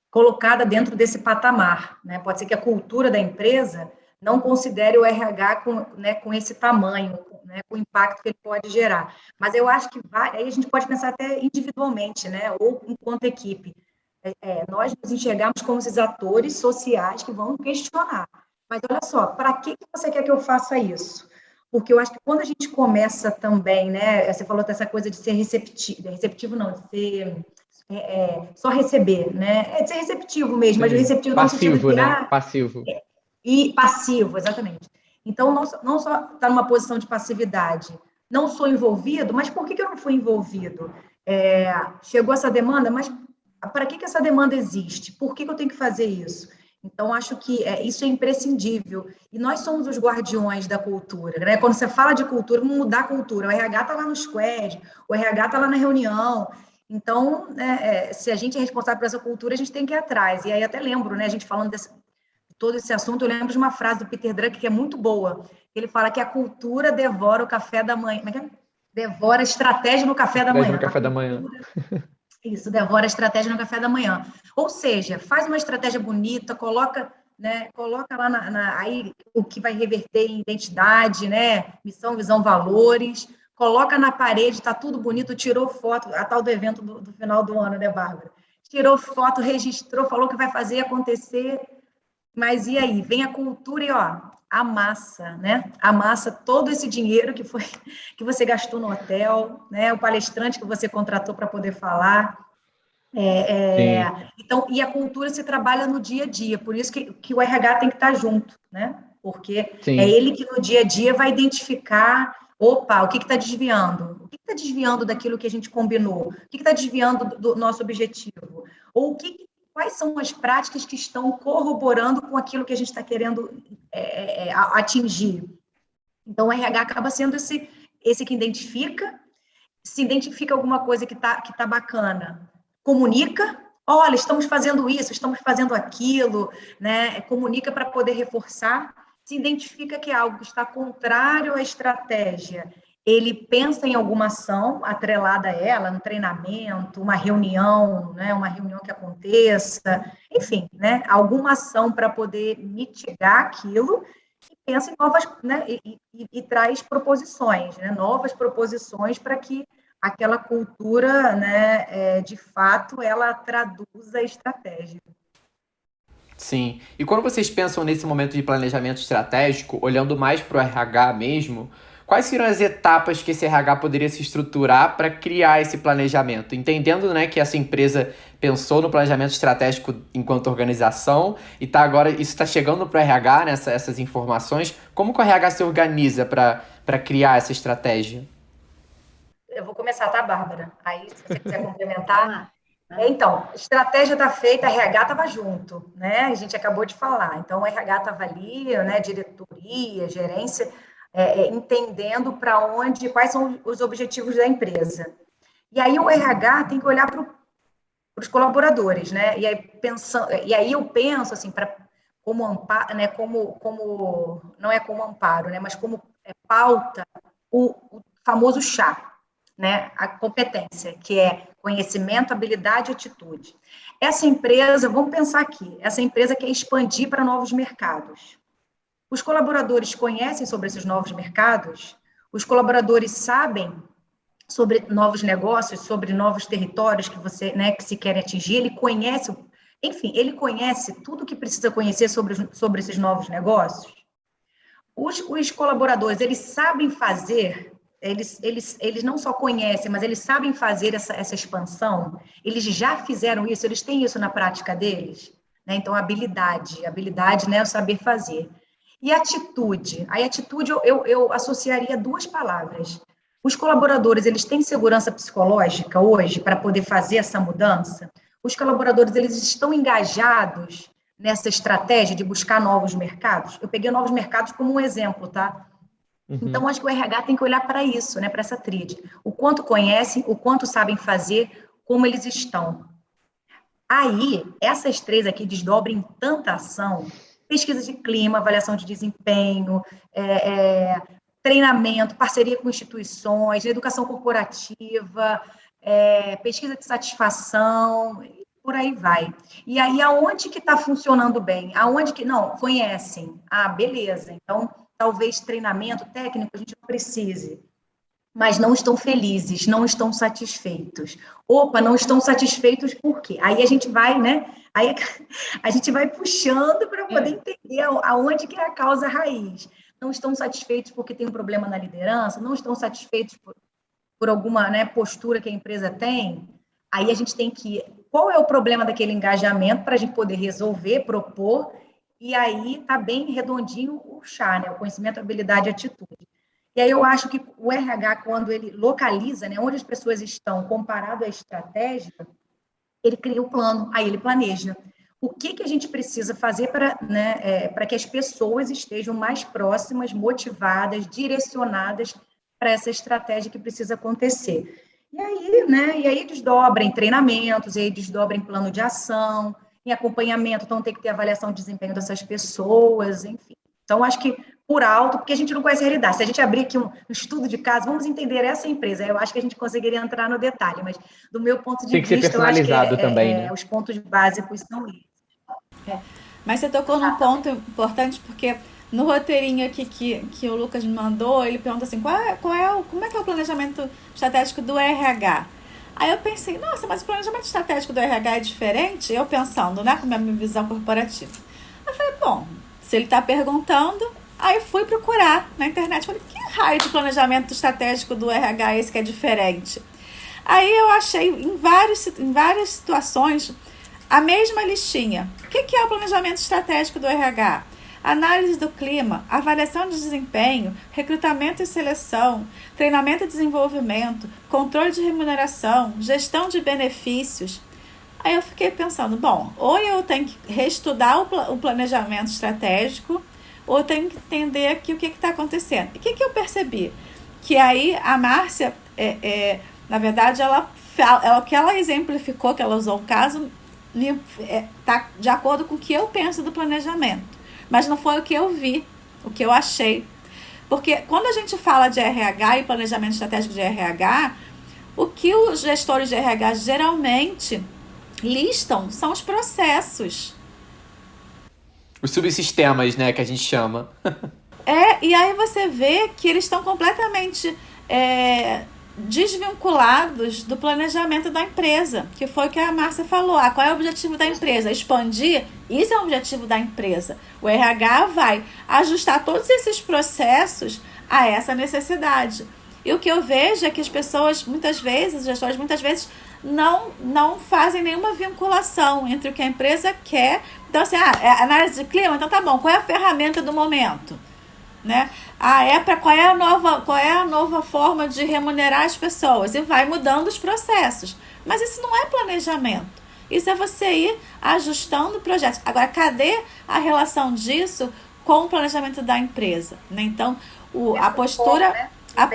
colocada dentro desse patamar, né? Pode ser que a cultura da empresa não considere o RH com esse tamanho, né, com o impacto que ele pode gerar. Mas eu acho que aí a gente pode pensar até individualmente, né, ou enquanto equipe. Nós nos enxergamos como esses atores sociais que vão questionar. Mas olha só, para que você quer que eu faça isso? Porque eu acho que quando a gente começa também, né, você falou dessa coisa de ser receptivo não, de ser só receber, né, de ser receptivo mesmo, mas receptivo passivo, no sentido de né? Passivo. E passivo, exatamente. Então, não só está numa posição de passividade, não sou envolvido, mas por que eu não fui envolvido? Chegou essa demanda, mas para que essa demanda existe? Por que eu tenho que fazer isso? Então, acho que isso é imprescindível. E nós somos os guardiões da cultura, né? Quando você fala de cultura, vamos mudar a cultura. O RH está lá no squad, o RH está lá na reunião. Então, se a gente é responsável por essa cultura, a gente tem que ir atrás. E aí até lembro, né, a gente falando todo esse assunto, eu lembro de uma frase do Peter Drucker que é muito boa. Ele fala que a cultura devora o café da manhã. Como é que é? Devora a estratégia no café da manhã. No café da manhã. Isso, devora a estratégia no café da manhã. Ou seja, faz uma estratégia bonita, coloca lá aí o que vai reverter em identidade, né? Missão, visão, valores. Coloca na parede, está tudo bonito, tirou foto, a tal do evento do final do ano, né, Bárbara? Tirou foto, registrou, falou que vai fazer acontecer. Mas e aí? Vem a cultura e, ó, amassa, né? Amassa todo esse dinheiro que você gastou no hotel, né? O palestrante que você contratou para poder falar. Sim, Então, e a cultura se trabalha no dia a dia, por isso que o RH tem que estar junto, né? Porque é sim. ele que no dia a dia vai identificar, opa, o que está desviando? O que está desviando daquilo que a gente combinou? O que está desviando do nosso objetivo? Ou quais são as práticas que estão corroborando com aquilo que a gente está querendo atingir? Então, o RH acaba sendo esse que identifica, se identifica alguma coisa que tá bacana, comunica, olha, estamos fazendo isso, estamos fazendo aquilo, né? Comunica para poder reforçar, se identifica que é algo que está contrário à estratégia, ele pensa em alguma ação atrelada a ela, no treinamento, uma reunião, né? Uma reunião que aconteça, enfim, né? Alguma ação para poder mitigar aquilo e pensa em novas, né? E traz proposições, né? Novas proposições para que aquela cultura, né, de fato, ela traduz a estratégia. Sim. E quando vocês pensam nesse momento de planejamento estratégico, olhando mais para o RH mesmo, quais seriam as etapas que esse RH poderia se estruturar para criar esse planejamento? Entendendo, né, que essa empresa pensou no planejamento estratégico enquanto organização e tá agora isso está chegando para o RH, né, essas informações, como que o RH se organiza para criar essa estratégia? Eu vou começar, tá, Bárbara? Aí, se você quiser complementar. Então, estratégia está feita, a RH estava junto, né? A gente acabou de falar. Então, o RH estava ali, né? Diretoria, gerência, entendendo para onde, quais são os objetivos da empresa. E aí o RH tem que olhar para os colaboradores, né? E aí eu penso assim, como amparo, né? Como não é como amparo, né? Mas como pauta o famoso chá, né? A competência, que é conhecimento, habilidade e atitude. Essa empresa, vamos pensar aqui, essa empresa quer expandir para novos mercados. Os colaboradores conhecem sobre esses novos mercados? Os colaboradores sabem sobre novos negócios, sobre novos territórios que você, né, que se quer atingir? Ele conhece, enfim, ele conhece tudo o que precisa conhecer sobre esses novos negócios? Os colaboradores, eles sabem fazer, eles não só conhecem, mas eles sabem fazer essa expansão, eles já fizeram isso, eles têm isso na prática deles, né? Então, habilidade, né, é o saber fazer. E atitude, a atitude eu associaria duas palavras. Os colaboradores, eles têm segurança psicológica hoje para poder fazer essa mudança? Os colaboradores, eles estão engajados nessa estratégia de buscar novos mercados? Eu peguei novos mercados como um exemplo, tá? Então, acho que o RH tem que olhar para isso, né, para essa tríade. O quanto conhecem, o quanto sabem fazer, como eles estão. Aí, essas três aqui desdobram em tanta ação: pesquisa de clima, avaliação de desempenho, treinamento, parceria com instituições, educação corporativa, pesquisa de satisfação, por aí vai. E aí, aonde que está funcionando bem? Aonde que não conhecem? Ah, beleza. Então, talvez treinamento técnico a gente não precise, mas não estão felizes, não estão satisfeitos. Opa, não estão satisfeitos por quê? Aí a gente vai, né? Aí a gente vai puxando para poder entender aonde que é a causa raiz. Não estão satisfeitos porque tem um problema na liderança, não estão satisfeitos por alguma, né, postura que a empresa tem. Aí a gente tem que... Qual é o problema daquele engajamento para a gente poder resolver, propor, e aí tá bem redondinho o chá, né? O conhecimento, habilidade e atitude. E aí eu acho que o RH, quando ele localiza, né, onde as pessoas estão comparado à estratégia, ele cria o plano, aí ele planeja. O que a gente precisa fazer para, né, para que as pessoas estejam mais próximas, motivadas, direcionadas para essa estratégia que precisa acontecer. E aí, né, desdobra em treinamentos, e aí desdobra em plano de ação, em acompanhamento, então tem que ter avaliação de desempenho dessas pessoas, enfim. Então, acho que por alto, porque a gente não conhece a realidade. Se a gente abrir aqui um estudo de caso, vamos entender essa empresa. Eu acho que a gente conseguiria entrar no detalhe, mas do meu ponto de Tem que ser vista, eu acho que personalizado também, né? os pontos básicos são esses. Mas você tocou num ponto importante, porque no roteirinho aqui que o Lucas me mandou, ele pergunta assim, como é que é o planejamento estratégico do RH? Aí eu pensei, nossa, mas o planejamento estratégico do RH é diferente? Eu pensando, né, com a minha visão corporativa. Eu Bom, se ele está perguntando, aí fui procurar na internet. Falei, que raio de planejamento estratégico do RH é esse que é diferente? Aí eu achei em várias situações a mesma listinha. O que é o planejamento estratégico do RH? Análise do clima, avaliação de desempenho, recrutamento e seleção, treinamento e desenvolvimento, controle de remuneração, gestão de benefícios. Aí eu fiquei pensando, bom, ou eu tenho que reestudar o planejamento estratégico, ou eu tenho que entender aqui o que está acontecendo. E o que eu percebi? Que aí a Márcia, na verdade, o que ela exemplificou, que ela usou um caso, está de acordo com o que eu penso do planejamento. Mas não foi o que eu vi, o que eu achei. Porque quando a gente fala de RH e planejamento estratégico de RH, o que os gestores de RH geralmente listam são os processos. Os subsistemas, né, que a gente chama. E aí você vê que eles estão completamente desvinculados do planejamento da empresa, que foi o que a Márcia falou. Qual é o objetivo da empresa? Expandir? Isso é o objetivo da empresa. O RH vai ajustar todos esses processos a essa necessidade. E o que eu vejo é que as pessoas, muitas vezes, os gestores, muitas vezes, não fazem nenhuma vinculação entre o que a empresa quer. Então, assim, análise de clima, então tá bom, qual é a ferramenta do momento? Né? Qual é a nova forma de remunerar as pessoas? E vai mudando os processos. Mas isso não é planejamento. Isso é você ir ajustando o projeto. Agora, cadê a relação disso com o planejamento da empresa? Né? Então, a postura... A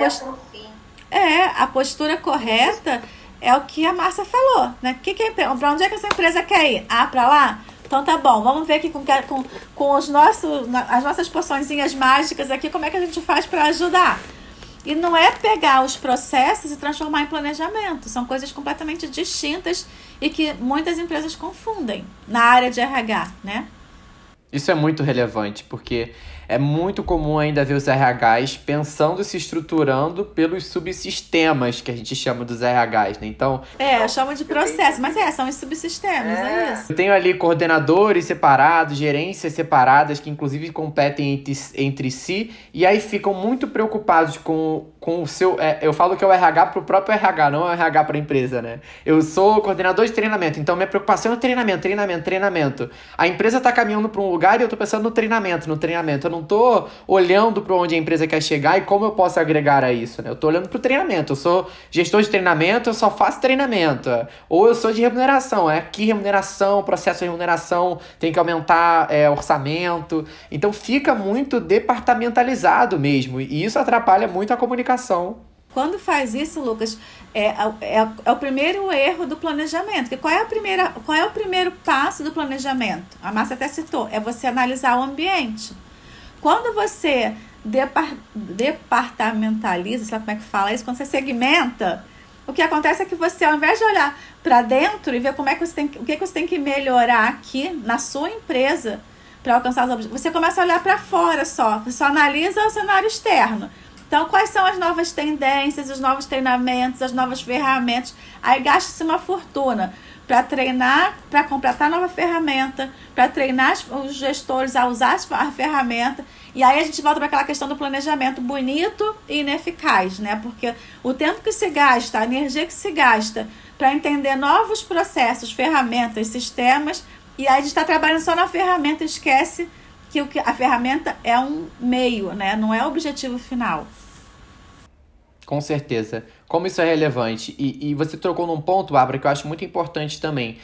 postura correta é o que a Márcia falou. Né? Para onde é que essa empresa quer ir? Para lá? Então tá bom, vamos ver aqui com as nossas poçõezinhas mágicas aqui, como é que a gente faz para ajudar. E não é pegar os processos e transformar em planejamento. São coisas completamente distintas e que muitas empresas confundem na área de RH, né? Isso é muito relevante, porque é muito comum ainda ver os RHs pensando e se estruturando pelos subsistemas que a gente chama dos RHs, né? Então... eu chamo de processo, mas são os subsistemas, é isso. Eu tenho ali coordenadores separados, gerências separadas, que inclusive competem entre si, e aí ficam muito preocupados com o seu... eu falo que é o RH pro próprio RH, não é o RH para a empresa, né? Eu sou coordenador de treinamento, então minha preocupação é treinamento. A empresa tá caminhando para um lugar e eu tô pensando no treinamento. Eu não tô olhando para onde a empresa quer chegar e como eu posso agregar a isso, né? Eu tô olhando pro treinamento. Eu sou gestor de treinamento, eu só faço treinamento. Ou eu sou de remuneração. Que remuneração, processo de remuneração, tem que aumentar orçamento. Então fica muito departamentalizado mesmo. E isso atrapalha muito a comunicação. Quando faz isso, Lucas, é o primeiro erro do planejamento. Porque qual é o primeiro passo do planejamento? A Márcia até citou, é você analisar o ambiente. Quando você departamentaliza, sabe como é que fala isso? Quando você segmenta, o que acontece é que você, ao invés de olhar para dentro e ver o que você tem que melhorar aqui na sua empresa para alcançar os objetivos, você começa a olhar para fora só. Você só analisa o cenário externo. Então, quais são as novas tendências, os novos treinamentos, as novas ferramentas? Aí gasta-se uma fortuna para treinar, para completar nova ferramenta, para treinar os gestores a usar a ferramenta. E aí a gente volta para aquela questão do planejamento bonito e ineficaz, né? Porque o tempo que se gasta, a energia que se gasta para entender novos processos, ferramentas, sistemas, e aí a gente está trabalhando só na ferramenta e esquece que a ferramenta é um meio, né? Não é o objetivo final. Com certeza. Como isso é relevante. E você trocou num ponto, Bárbara, que eu acho muito importante também,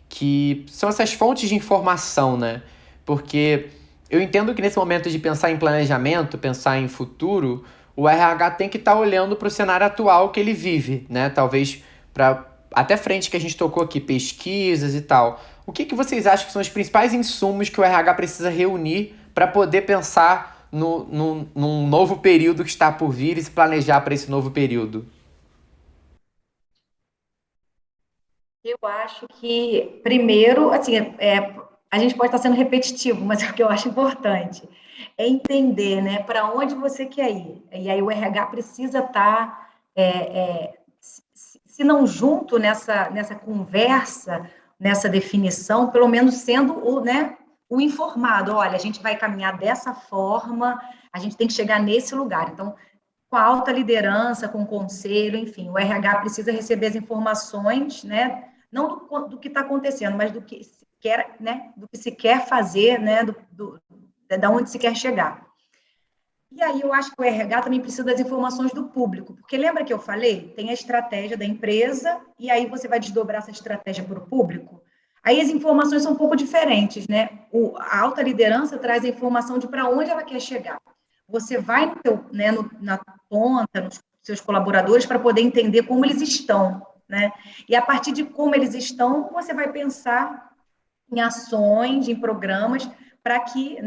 que são essas fontes de informação, né? Porque eu entendo que nesse momento de pensar em planejamento, pensar em futuro, o RH tem que estar olhando para o cenário atual que ele vive, né? Talvez para até frente que a gente tocou aqui, pesquisas e tal. O que vocês acham que são os principais insumos que o RH precisa reunir para poder pensar num novo período que está por vir e se planejar para esse novo período? Eu acho que, primeiro, assim, a gente pode estar sendo repetitivo, mas o que eu acho importante é entender, né, para onde você quer ir. E aí o RH precisa estar, se não junto nessa conversa, nessa definição, pelo menos sendo o, né, o informado, olha, a gente vai caminhar dessa forma, a gente tem que chegar nesse lugar. Então, com a alta liderança, com o conselho, enfim, o RH precisa receber as informações, né, não do que está acontecendo, mas do que se quer, né, do que se quer fazer, né, da onde se quer chegar. E aí eu acho que o RH também precisa das informações do público, porque lembra que eu falei? Tem a estratégia da empresa, e aí você vai desdobrar essa estratégia para o público. Aí as informações são um pouco diferentes, né? A alta liderança traz a informação de para onde ela quer chegar. Você vai na ponta, nos seus colaboradores, para poder entender como eles estão, né? E a partir de como eles estão, você vai pensar em ações, em programas, para que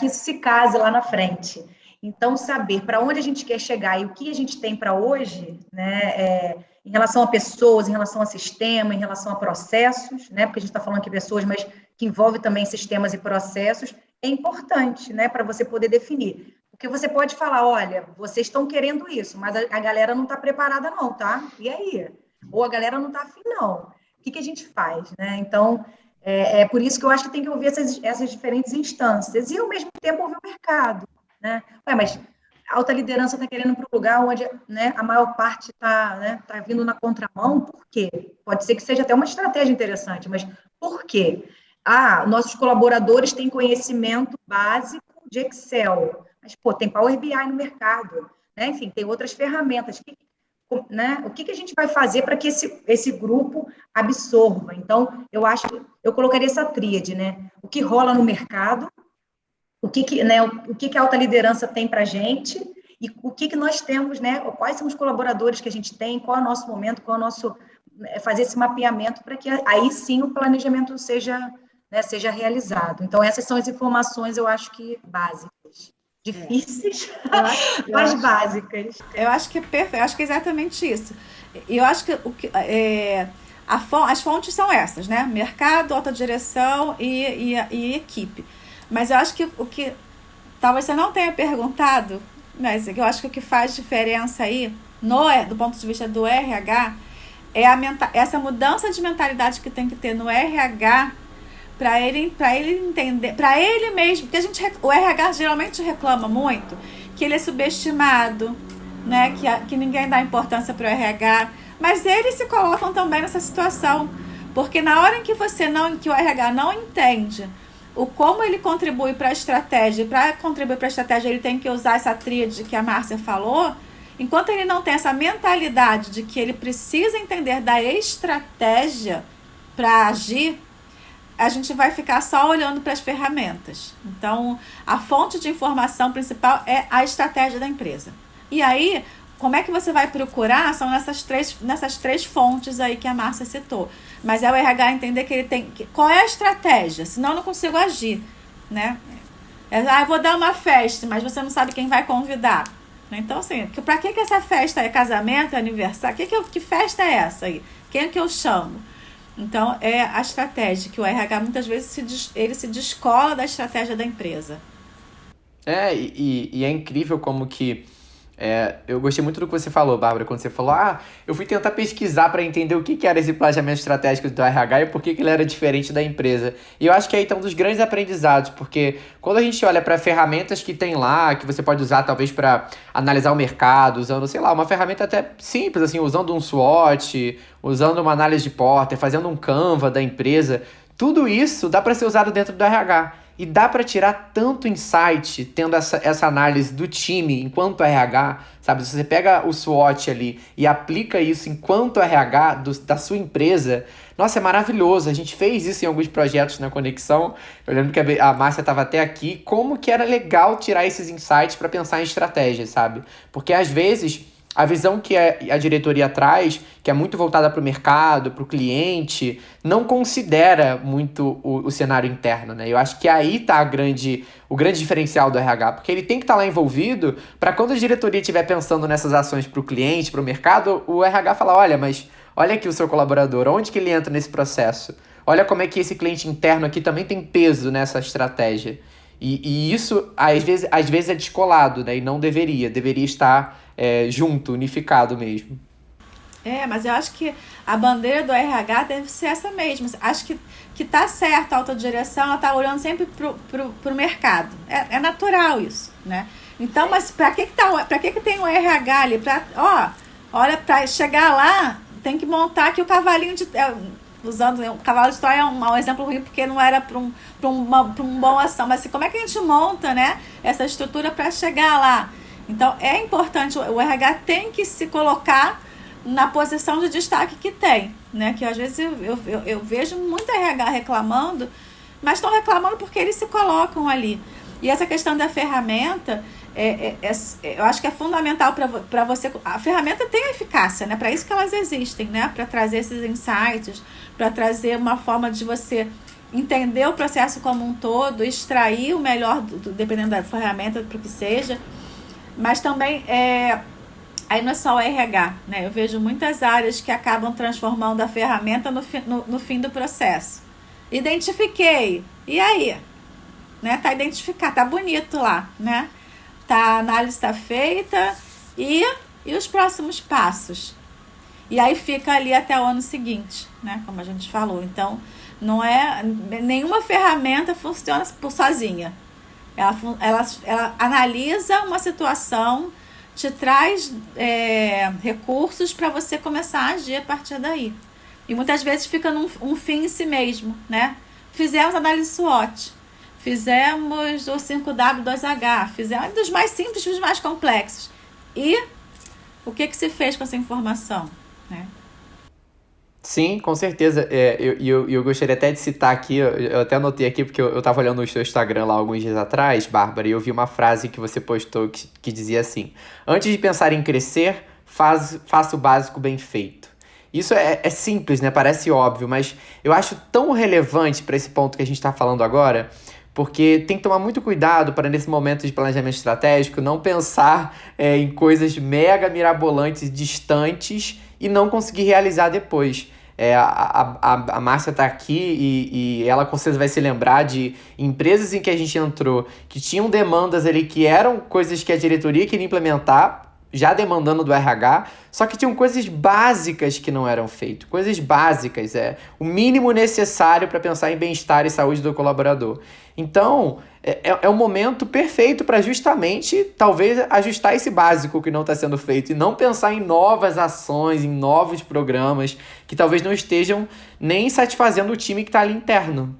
isso se case lá na frente. Então, saber para onde a gente quer chegar e o que a gente tem para hoje, né, em relação a pessoas, em relação a sistema, em relação a processos, né, porque a gente está falando aqui de pessoas, mas que envolve também sistemas e processos, é importante, né, para você poder definir. Porque você pode falar, olha, vocês estão querendo isso, mas a galera não está preparada não, tá? E aí? Ou a galera não está afim, não. O que a gente faz, né? Então, é por isso que eu acho que tem que ouvir essas diferentes instâncias e, ao mesmo tempo, ouvir o mercado, né? Mas a alta liderança está querendo ir para um lugar onde, né, a maior parte está, né, tá vindo na contramão. Por quê? Pode ser que seja até uma estratégia interessante, mas por quê? Nossos colaboradores têm conhecimento básico de Excel, mas, tem Power BI no mercado, né? Enfim, tem outras ferramentas. Né? O que a gente vai fazer para que esse grupo absorva? Então, eu colocaria essa tríade, né? O que rola no mercado, o que a alta liderança tem para a gente e o que nós temos, né? Quais são os colaboradores que a gente tem, qual é o nosso momento, qual é o nosso... fazer esse mapeamento para que aí sim o planejamento seja realizado. Então, essas são as informações, eu acho que básicas. Difíceis, mas básicas. Eu acho que é perfeito, eu acho que é exatamente isso. E eu acho que as fontes são essas, né? Mercado, alta direção e equipe. Mas eu acho que o que talvez você não tenha perguntado, mas eu acho que o que faz diferença aí, do ponto de vista do RH, é essa mudança de mentalidade que tem que ter no RH para ele entender, para ele mesmo, porque o RH geralmente reclama muito que ele é subestimado, né, que ninguém dá importância para o RH, mas eles se colocam também nessa situação, porque na hora em que que o RH não entende como ele contribui para a estratégia, para contribuir para a estratégia ele tem que usar essa tríade que a Márcia falou, enquanto ele não tem essa mentalidade de que ele precisa entender da estratégia para agir, a gente vai ficar só olhando para as ferramentas. Então, a fonte de informação principal é a estratégia da empresa. E aí, como é que você vai procurar? São nessas três fontes aí que a Márcia citou. Mas é o RH entender que ele tem... Qual é a estratégia? Senão eu não consigo agir, né? Eu vou dar uma festa, mas você não sabe quem vai convidar. Então, assim, para que essa festa é? Casamento, é aniversário? Que festa é essa aí? Quem é que eu chamo? Então, é a estratégia, que o RH muitas vezes ele se descola da estratégia da empresa. E é incrível como que... eu gostei muito do que você falou, Bárbara, quando você falou, eu fui tentar pesquisar para entender o que era esse planejamento estratégico do RH e por que ele era diferente da empresa. E eu acho que aí tá um dos grandes aprendizados, porque quando a gente olha para ferramentas que tem lá, que você pode usar talvez para analisar o mercado, usando, sei lá, uma ferramenta até simples, assim, usando um SWOT, usando uma análise de Porter, fazendo um Canva da empresa, tudo isso dá para ser usado dentro do RH. E dá para tirar tanto insight tendo essa análise do time enquanto RH, sabe? Se você pega o SWOT ali e aplica isso enquanto RH da sua empresa, nossa, é maravilhoso. A gente fez isso em alguns projetos na Conexão. Eu lembro que a Márcia estava até aqui. Como que era legal tirar esses insights para pensar em estratégia, sabe? Porque às vezes... a visão que a diretoria traz, que é muito voltada para o mercado, para o cliente, não considera muito o cenário interno, né? Eu acho que aí está o grande diferencial do RH, porque ele tem que estar lá envolvido para quando a diretoria estiver pensando nessas ações para o cliente, para o mercado, o RH fala, olha aqui o seu colaborador, onde que ele entra nesse processo? Olha como é que esse cliente interno aqui também tem peso nessa estratégia. E isso, às vezes é descolado, né? E não deveria estar junto, unificado mesmo. Mas eu acho que a bandeira do RH deve ser essa mesmo. Acho que tá certo a autodireção, ela tá olhando sempre pro mercado. É natural isso, né? Então, mas para que tem o RH ali? Olha, para chegar lá, tem que montar aqui o cavalinho de... usando o cavalo de Troia é um exemplo ruim, porque não era para uma boa ação. Mas assim, como é que a gente monta, né, essa estrutura para chegar lá? Então, é importante, o RH tem que se colocar na posição de destaque que tem, né? Que às vezes eu vejo muita RH reclamando, mas estão reclamando porque eles se colocam ali. E essa questão da ferramenta, eu acho que é fundamental para você. A ferramenta tem eficácia, né? Para isso que elas existem, né? Para trazer esses insights, para trazer uma forma de você entender o processo como um todo, extrair o melhor, dependendo da ferramenta, para o que seja. Mas também aí não é só o RH, né? Eu vejo muitas áreas que acabam transformando a ferramenta no fim do processo. Identifiquei. E aí? Né? Tá identificado, tá bonito lá, né? A análise está feita e os próximos passos. E aí fica ali até o ano seguinte, né? Como a gente falou. Então, nenhuma ferramenta funciona por sozinha. Ela analisa uma situação, te traz recursos para você começar a agir a partir daí. E muitas vezes fica um fim em si mesmo, né? Fizemos análise SWOT, fizemos o 5W2H, fizemos dos mais simples dos mais complexos. E o que se fez com essa informação, né? Sim, com certeza. Eu gostaria até de citar aqui, eu até anotei aqui, porque eu estava olhando o seu Instagram lá alguns dias atrás, Bárbara, e eu vi uma frase que você postou que dizia assim: antes de pensar em crescer, faça o básico bem feito. Isso é simples, né? Parece óbvio, mas eu acho tão relevante para esse ponto que a gente está falando agora, porque tem que tomar muito cuidado para, nesse momento de planejamento estratégico, não pensar em coisas mega mirabolantes, distantes, e não conseguir realizar depois. A Márcia está aqui e ela com certeza vai se lembrar de empresas em que a gente entrou que tinham demandas ali que eram coisas que a diretoria queria implementar, já demandando do RH, só que tinham coisas básicas que não eram feitas. Coisas básicas, o mínimo necessário para pensar em bem-estar e saúde do colaborador. Então, é um momento perfeito para justamente, talvez, ajustar esse básico que não está sendo feito e não pensar em novas ações, em novos programas que talvez não estejam nem satisfazendo o time que está ali interno.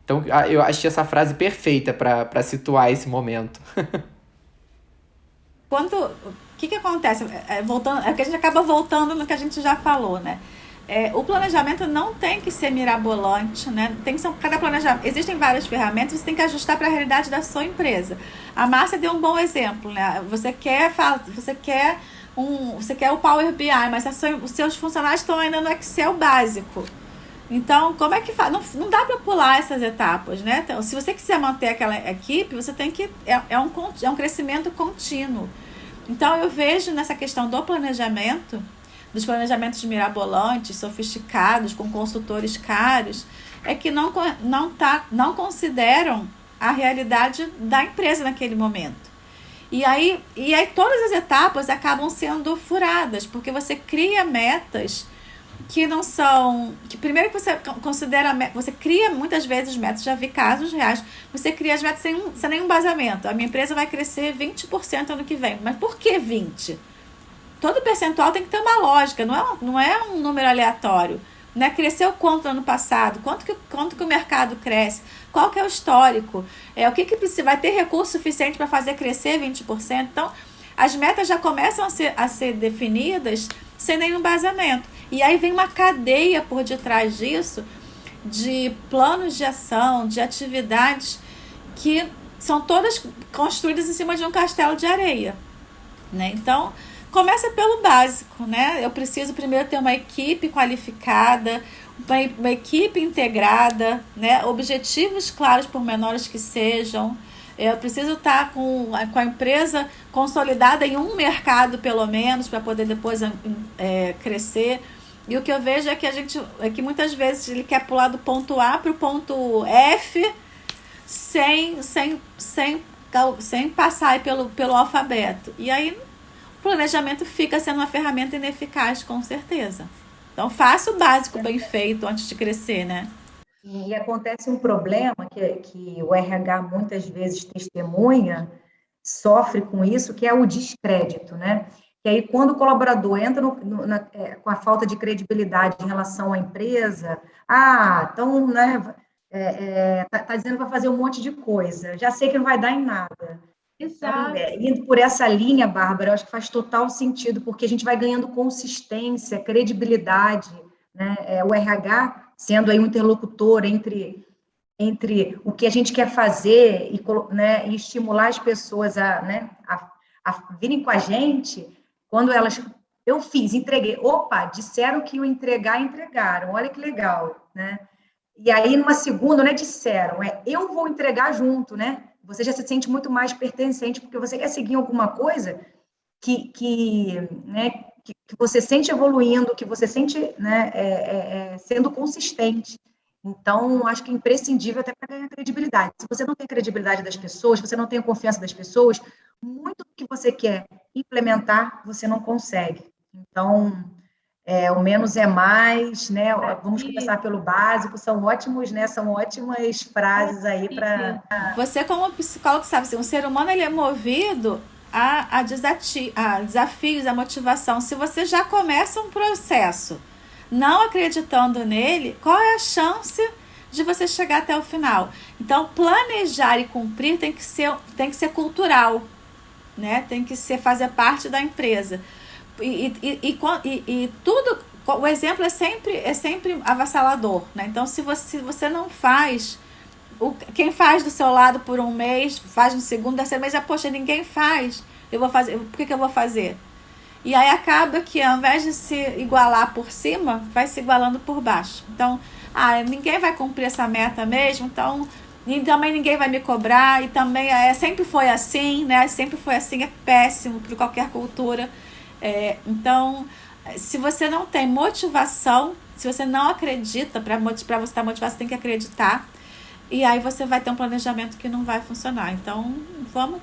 Então, eu achei essa frase perfeita para situar esse momento. O que acontece? Porque a gente acaba voltando no que a gente já falou, né? O planejamento não tem que ser mirabolante, né? Tem que ser cada planejamento. Existem várias ferramentas, você tem que ajustar para a realidade da sua empresa. A Márcia deu um bom exemplo, né? Você quer o Power BI, mas os seus funcionários estão ainda no Excel básico. Então, como é que faz? Não dá para pular essas etapas, né? Então, se você quiser manter aquela equipe, você tem que... É um crescimento contínuo. Então, eu vejo nessa questão do planejamento, dos planejamentos mirabolantes, sofisticados, com consultores caros, que não consideram a realidade da empresa naquele momento. E aí todas as etapas acabam sendo furadas, porque você cria metas que não são... Que primeiro que você considera... Você cria muitas vezes metas, já vi casos reais, você cria as metas sem nenhum embasamento. A minha empresa vai crescer 20% ano que vem. Mas por que 20%? Todo percentual tem que ter uma lógica, não é um número aleatório. Né? Cresceu quanto no ano passado? Quanto que o mercado cresce? Qual que é o histórico? O que precisa? Vai ter recurso suficiente para fazer crescer 20%? Então, as metas já começam a ser definidas sem nenhum embasamento. E aí vem uma cadeia por detrás disso de planos de ação, de atividades que são todas construídas em cima de um castelo de areia. Né? Então, começa pelo básico, né? Eu preciso primeiro ter uma equipe qualificada, uma equipe integrada, né? Objetivos claros, por menores que sejam. Eu preciso estar com a empresa consolidada em um mercado, pelo menos, para poder depois crescer. E o que eu vejo é que muitas vezes ele quer pular do ponto A para o ponto F sem passar aí pelo alfabeto. E aí planejamento fica sendo uma ferramenta ineficaz, com certeza. Então, faça o básico bem feito antes de crescer, né? E acontece um problema que o RH muitas vezes testemunha, sofre com isso, que é o descrédito, né? Que aí, quando o colaborador entra com a falta de credibilidade em relação à empresa, então, né, tá dizendo que vai fazer um monte de coisa, já sei que não vai dar em nada. Então, Exato. indo por essa linha, Bárbara, eu acho que faz total sentido, porque a gente vai ganhando consistência, credibilidade, né? O RH sendo aí um interlocutor entre o que a gente quer fazer né, e estimular as pessoas né, a virem com a gente, quando elas... Eu fiz, entreguei. Opa, disseram que iam entregar, entregaram. Olha que legal, né? E aí, numa segunda, não é disseram, eu vou entregar junto, né? Você já se sente muito mais pertencente, porque você quer seguir alguma coisa né, que você sente evoluindo, que você sente, né, sendo consistente. Então, acho que é imprescindível até para ganhar credibilidade. Se você não tem credibilidade das pessoas, se você não tem a confiança das pessoas, muito do que você quer implementar, você não consegue. Então, o menos é mais, né? Vamos começar pelo básico, são ótimos, né? São ótimas frases aí para... Você, como psicólogo, sabe, assim, um ser humano ele é movido a desafios, a motivação. Se você já começa um processo não acreditando nele, qual é a chance de você chegar até o final? Então, planejar e cumprir tem que ser cultural, né? Tem que fazer parte da empresa. E tudo, o exemplo é sempre avassalador, né? Então, se você não faz, quem faz do seu lado por um mês, faz no segundo, terceiro mês, poxa, ninguém faz, eu vou fazer, por que eu vou fazer? E aí acaba que, ao invés de se igualar por cima, vai se igualando por baixo. Então, ninguém vai cumprir essa meta mesmo, então, e também ninguém vai me cobrar, e também sempre foi assim, né? Sempre foi assim, é péssimo para qualquer cultura. Então, se você não tem motivação, se você não acredita, para você estar motivado, você tem que acreditar, e aí você vai ter um planejamento que não vai funcionar. Então, vamos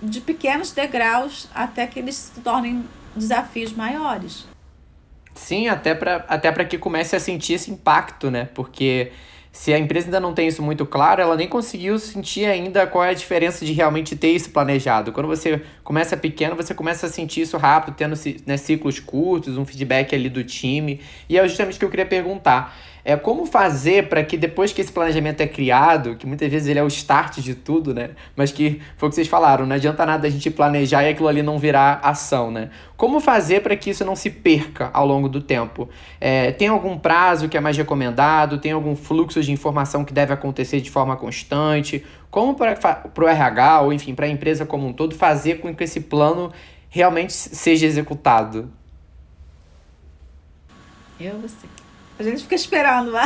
de pequenos degraus até que eles se tornem desafios maiores. Sim, até para que comece a sentir esse impacto, né? Porque se a empresa ainda não tem isso muito claro, ela nem conseguiu sentir ainda qual é a diferença de realmente ter isso planejado. Quando você começa pequeno, você começa a sentir isso rápido, tendo, né, ciclos curtos, um feedback ali do time. E é justamente o que eu queria perguntar. Como fazer para que depois que esse planejamento é criado, que muitas vezes ele é o start de tudo, né? Mas que foi o que vocês falaram, não adianta nada a gente planejar e aquilo ali não virar ação, né? Como fazer para que isso não se perca ao longo do tempo? Tem algum prazo que é mais recomendado? Tem algum fluxo de informação que deve acontecer de forma constante? Como para o RH, ou enfim, para a empresa como um todo, fazer com que esse plano realmente seja executado? Você. A gente fica esperando lá.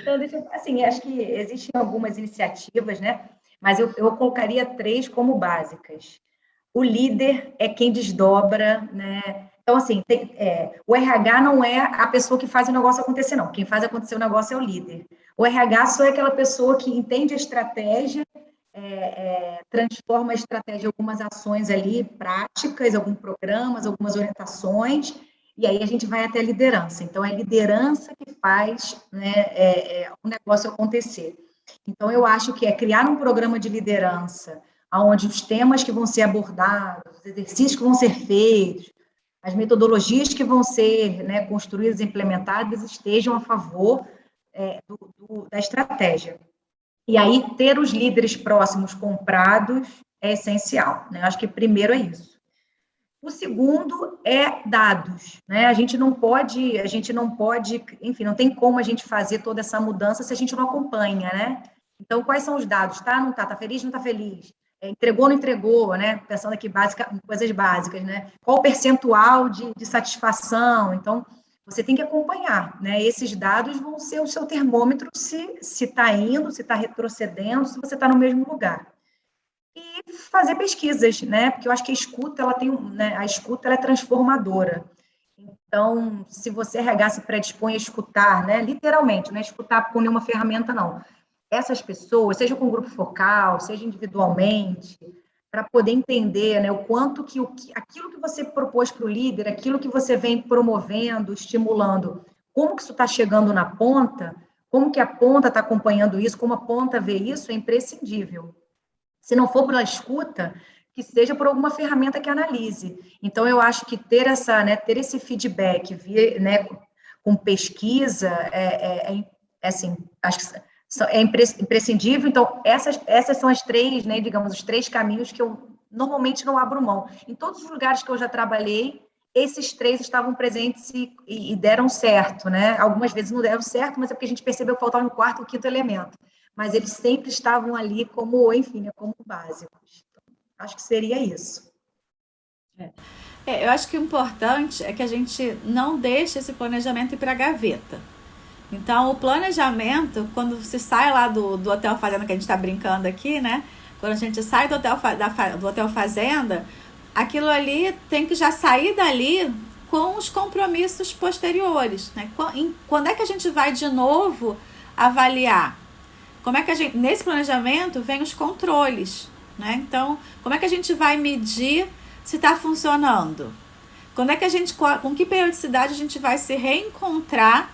Então, assim, acho que existem algumas iniciativas, né? Mas eu colocaria 3 como básicas. O líder é quem desdobra, né? Então, assim, o RH não é a pessoa que faz o negócio acontecer, não. Quem faz acontecer o negócio é o líder. O RH só é aquela pessoa que entende a estratégia, transforma a estratégia em algumas ações ali, práticas, alguns programas, algumas orientações, e aí a gente vai até a liderança. Então, é a liderança que faz, né, o negócio acontecer. Então, eu acho que criar um programa de liderança, onde os temas que vão ser abordados, os exercícios que vão ser feitos, as metodologias que vão ser, né, construídas e implementadas estejam a favor da estratégia. E aí, ter os líderes próximos comprados é essencial, né? Acho que primeiro é isso. O segundo é dados, né? A gente não pode, enfim, não tem como a gente fazer toda essa mudança se a gente não acompanha, né? Então, quais são os dados? Tá, não tá? Tá feliz, não tá feliz? Entregou, não entregou, né? Pensando aqui coisas básicas, né? Qual o percentual de satisfação? Então, você tem que acompanhar, né? Esses dados vão ser o seu termômetro se está indo, se está retrocedendo, se você está no mesmo lugar. E fazer pesquisas, né? Porque eu acho que a escuta, a escuta ela é transformadora. Então, se você RH se predispõe a escutar, né? Literalmente, não é escutar com nenhuma ferramenta, não. Essas pessoas, seja com grupo focal, seja individualmente, para poder entender, né, o quanto que aquilo que você propôs para o líder, aquilo que você vem promovendo, estimulando, como que isso está chegando na ponta, como que a ponta está acompanhando isso, como a ponta vê isso, é imprescindível. Se não for pela escuta, que seja por alguma ferramenta que analise. Então, eu acho que ter esse feedback, né, com pesquisa, assim, acho que é imprescindível. Então, essas são as três, né, digamos, os três caminhos que eu normalmente não abro mão. Em todos os lugares que eu já trabalhei, esses três estavam presentes e deram certo, né? Algumas vezes não deram certo, mas é porque a gente percebeu que faltava um quarto ou quinto elemento. Mas eles sempre estavam ali como, enfim, como básicos. Então, acho que seria isso. Eu acho que o importante é que a gente não deixe esse planejamento ir para a gaveta. Então, o planejamento, quando você sai lá do Hotel Fazenda, que a gente está brincando aqui, né? Quando a gente sai do Hotel Fazenda, aquilo ali tem que já sair dali com os compromissos posteriores, né? Quando é que a gente vai de novo avaliar? Como é que nesse planejamento vem os controles, né? Então, como é que a gente vai medir se está funcionando? Com que periodicidade a gente vai se reencontrar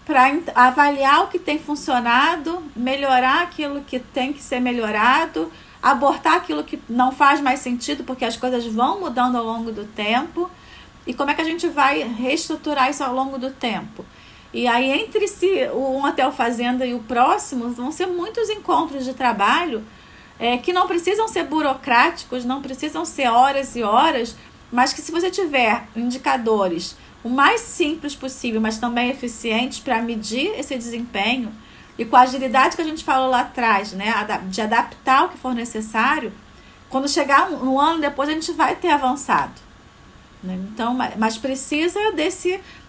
para avaliar o que tem funcionado, melhorar aquilo que tem que ser melhorado, abortar aquilo que não faz mais sentido, porque as coisas vão mudando ao longo do tempo, e como é que a gente vai reestruturar isso ao longo do tempo. E aí, entre um Hotel Fazenda e o próximo, vão ser muitos encontros de trabalho que não precisam ser burocráticos, não precisam ser horas e horas, mas que se você tiver indicadores o mais simples possível, mas também eficientes para medir esse desempenho, e com a agilidade que a gente falou lá atrás, né, de adaptar o que for necessário, quando chegar um ano depois a gente vai ter avançado, né? Então, mas precisa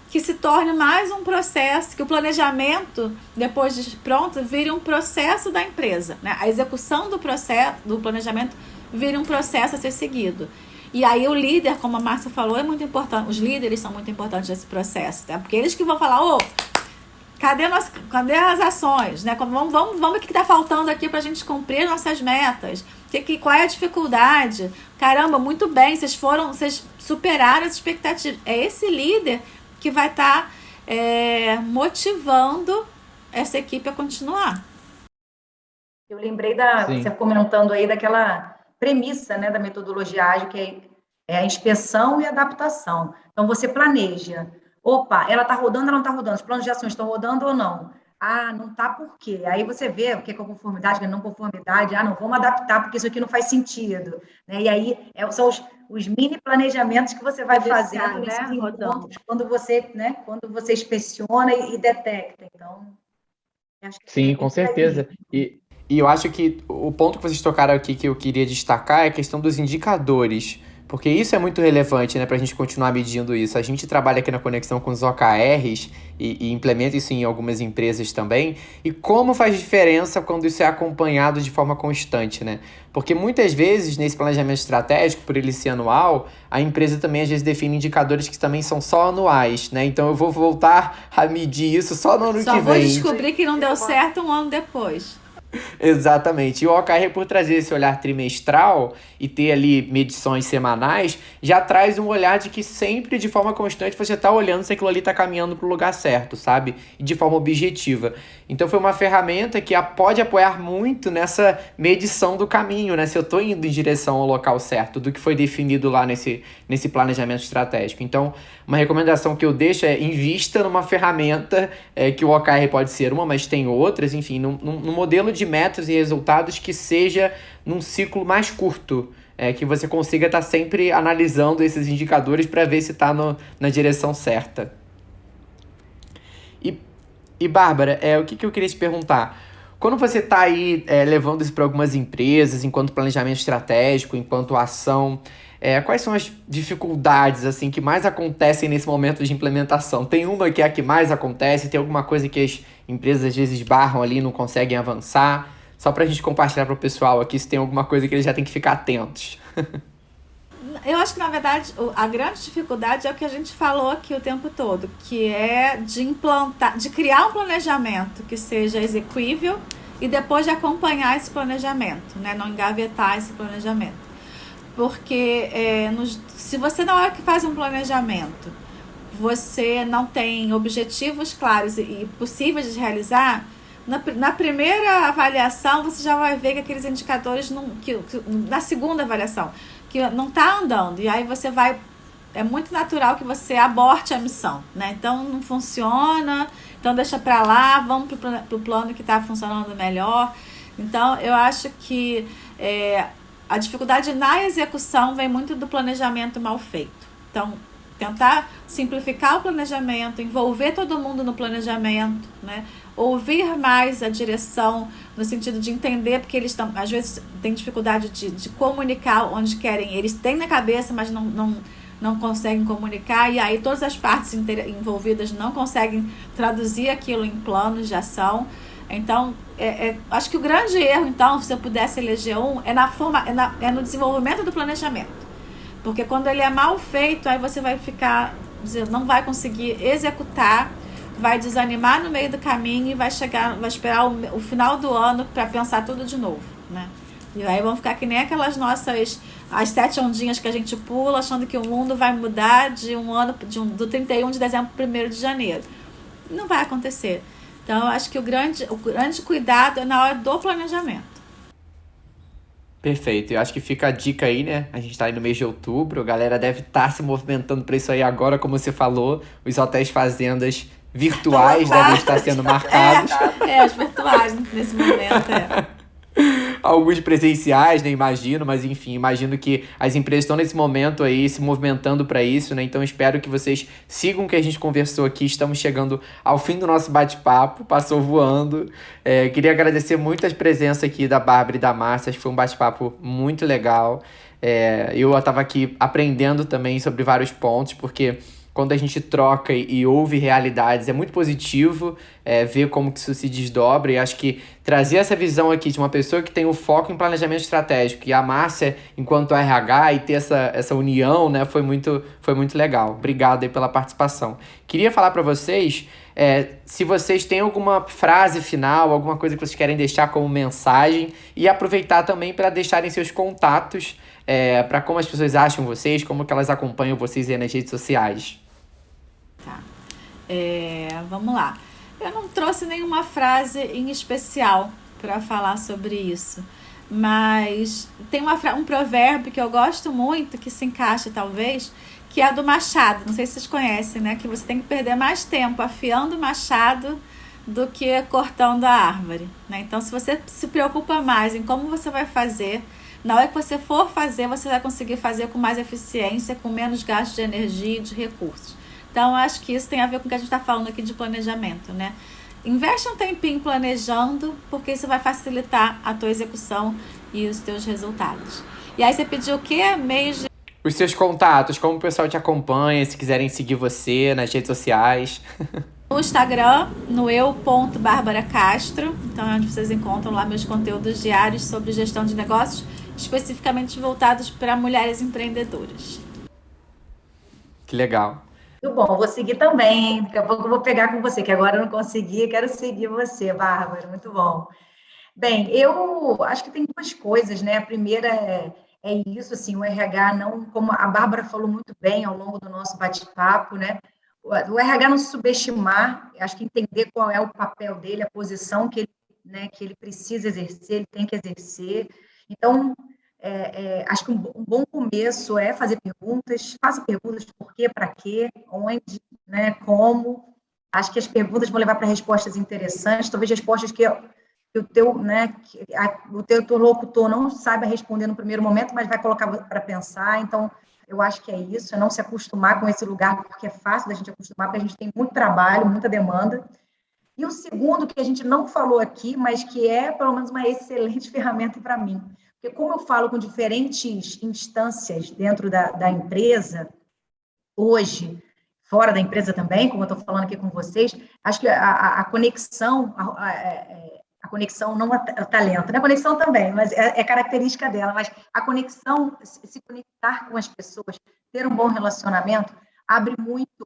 que se torne mais um processo, que o planejamento, depois de pronto, vire um processo da empresa, né? A execução do planejamento vire um processo a ser seguido. E aí o líder, como a Márcia falou, é muito importante. Os líderes são muito importantes nesse processo, tá? Porque eles que vão falar, cadê as ações, né? Vamos o que está faltando aqui para a gente cumprir nossas metas? Qual é a dificuldade? Caramba, muito bem, vocês superaram as expectativas. É esse líder que vai estar motivando essa equipe a continuar. Eu lembrei você comentando aí daquela premissa, né, da metodologia ágil, que é a inspeção e adaptação. Então, você planeja. Opa, ela está rodando ou não está rodando? Os planos de ações estão rodando ou não? Ah, não está por quê? Aí você vê o que é conformidade, o que é não conformidade. Ah, não, vamos adaptar, porque isso aqui não faz sentido. Né? E aí, são os mini planejamentos que você vai fazendo, né, encontros, quando você inspeciona e detecta. Então, acho que sim, com certeza. E eu acho que o ponto que vocês tocaram aqui que eu queria destacar é a questão dos indicadores, porque isso é muito relevante, né, para a gente continuar medindo isso. A gente trabalha aqui na Conexão com os OKRs e implementa isso em algumas empresas também, e como faz diferença quando isso é acompanhado de forma constante, né? Porque muitas vezes, nesse planejamento estratégico, por ele ser anual, a empresa também às vezes define indicadores que também são só anuais, né? Então eu vou voltar a medir isso só no ano que vem. Só vou descobrir que não deu certo um ano depois. Exatamente. E o OKR, por trazer esse olhar trimestral e ter ali medições semanais, já traz um olhar de que sempre, de forma constante, você está olhando se aquilo ali está caminhando para o lugar certo, sabe? E de forma objetiva. Então foi uma ferramenta que pode apoiar muito nessa medição do caminho, né? Se eu estou indo em direção ao local certo, do que foi definido lá nesse planejamento estratégico. Então, uma recomendação que eu deixo é invista numa ferramenta que o OKR pode ser uma, mas tem outras, enfim, num modelo de metas e resultados que seja num ciclo mais curto, que você consiga estar sempre analisando esses indicadores para ver se está na direção certa. E Bárbara, o que eu queria te perguntar? Quando você está aí levando isso para algumas empresas, enquanto planejamento estratégico, enquanto ação, quais são as dificuldades assim, que mais acontecem nesse momento de implementação? Tem uma que é a que mais acontece? Tem alguma coisa que as empresas às vezes barram ali, não conseguem avançar? Só para a gente compartilhar para o pessoal aqui se tem alguma coisa que eles já têm que ficar atentos. Eu acho que, na verdade, a grande dificuldade é o que a gente falou aqui o tempo todo, que é de criar um planejamento que seja execuível e depois de acompanhar esse planejamento, né? Não engavetar esse planejamento. porque se você, na hora que faz um planejamento, você não tem objetivos claros e possíveis de realizar, na primeira avaliação você já vai ver que aqueles indicadores, na segunda avaliação, que não está andando, e aí você vai, é muito natural que você aborte a missão, né? Então não funciona, então deixa para lá, vamos para o plano que está funcionando melhor. Então eu acho que a dificuldade na execução vem muito do planejamento mal feito. Então, tentar simplificar o planejamento, envolver todo mundo no planejamento, né? Ouvir mais a direção, no sentido de entender, porque eles às vezes têm dificuldade de comunicar onde querem. Eles têm na cabeça, mas não conseguem comunicar, e aí todas as partes envolvidas não conseguem traduzir aquilo em planos de ação. Então, acho que o grande erro, então, se eu pudesse eleger é no desenvolvimento do planejamento. Porque quando ele é mal feito, aí você vai não vai conseguir executar, vai desanimar no meio do caminho e vai esperar o final do ano para pensar tudo de novo, né? E aí vão ficar que nem aquelas as 7 ondinhas que a gente pula, achando que o mundo vai mudar do 31 de dezembro para o 1º de janeiro. Não vai acontecer. Então, eu acho que o grande cuidado é na hora do planejamento. Perfeito, eu acho que fica a dica aí, né? A gente tá aí no mês de outubro, a galera deve estar se movimentando para isso aí agora, como você falou, os hotéis fazendas virtuais devem estar sendo marcados. Os virtuais nesse momento, Alguns presenciais, né? Imagino, mas enfim, imagino que as empresas estão nesse momento aí se movimentando para isso, né? Então espero que vocês sigam o que a gente conversou aqui. Estamos chegando ao fim do nosso bate-papo, passou voando. Queria agradecer muito a presença aqui da Bárbara e da Márcia, acho que foi um bate-papo muito legal. Eu estava aqui aprendendo também sobre vários pontos, porque quando a gente troca e ouve realidades, é muito positivo ver como que isso se desdobra, e acho que trazer essa visão aqui de uma pessoa que tem o foco em planejamento estratégico e a Márcia enquanto RH e ter essa união, né, foi muito legal. Obrigado aí pela participação. Queria falar para vocês, se vocês têm alguma frase final, alguma coisa que vocês querem deixar como mensagem, e aproveitar também para deixarem seus contatos para como as pessoas acham vocês, como que elas acompanham vocês aí nas redes sociais. Tá. Vamos lá. Eu não trouxe nenhuma frase em especial para falar sobre isso, mas tem um provérbio que eu gosto muito, que se encaixa talvez, que é a do machado. Não sei se vocês conhecem, né? Que você tem que perder mais tempo afiando o machado do que cortando a árvore, né? Então, se você se preocupa mais em como você vai fazer, na hora que você for fazer, você vai conseguir fazer com mais eficiência, com menos gasto de energia e de recursos. Então, eu acho que isso tem a ver com o que a gente está falando aqui de planejamento, né? Investe um tempinho planejando, porque isso vai facilitar a tua execução e os teus resultados. E aí você pediu o quê? Os seus contatos, como o pessoal te acompanha, se quiserem seguir você nas redes sociais. No Instagram, no eu.barbaracastro, então é onde vocês encontram lá meus conteúdos diários sobre gestão de negócios, especificamente voltados para mulheres empreendedoras. Que legal. Muito bom, vou seguir também, hein? Daqui a pouco eu vou pegar com você, que agora eu não consegui, quero seguir você, Bárbara, muito bom. Bem, eu acho que tem 2 coisas, né? A primeira é isso, assim, o RH não, como a Bárbara falou muito bem ao longo do nosso bate-papo, né? O RH não se subestimar, acho que entender qual é o papel dele, a posição que ele precisa exercer, ele tem que exercer. Então, acho que um bom começo é fazer perguntas, faça perguntas por quê, para quê, onde, né, como. Acho que as perguntas vão levar para respostas interessantes, talvez respostas que o teu interlocutor não saiba responder no primeiro momento, mas vai colocar para pensar. Então, eu acho que é isso, é não se acostumar com esse lugar, porque é fácil da gente acostumar, porque a gente tem muito trabalho, muita demanda. E o segundo, que a gente não falou aqui, mas que é, pelo menos, uma excelente ferramenta para mim. Porque como eu falo com diferentes instâncias dentro da empresa, hoje, fora da empresa também, como eu estou falando aqui com vocês, acho que a conexão, a conexão não é talento, né? A conexão também, mas é característica dela, mas a conexão, se conectar com as pessoas, ter um bom relacionamento, abre muito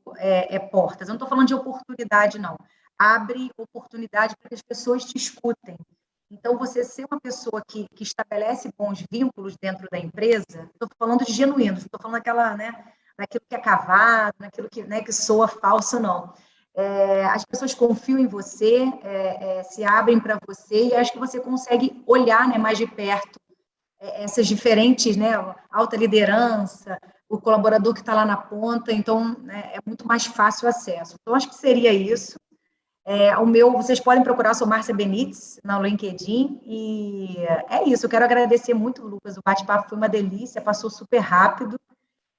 portas. Eu não estou falando de oportunidade, não. Abre oportunidade para que as pessoas te escutem. Então, você ser uma pessoa que estabelece bons vínculos dentro da empresa, estou falando de genuínos, estou falando daquilo que é cavado, daquilo que, né, que soa falso, não. As pessoas confiam em você, se abrem para você, e acho que você consegue olhar, né, mais de perto essas diferentes, né, alta liderança, o colaborador que está lá na ponta, então, né, é muito mais fácil o acesso. Então, acho que seria isso. Vocês podem procurar, eu sou Márcia Benites, no LinkedIn, e é isso, eu quero agradecer muito, Lucas, o bate-papo foi uma delícia, passou super rápido,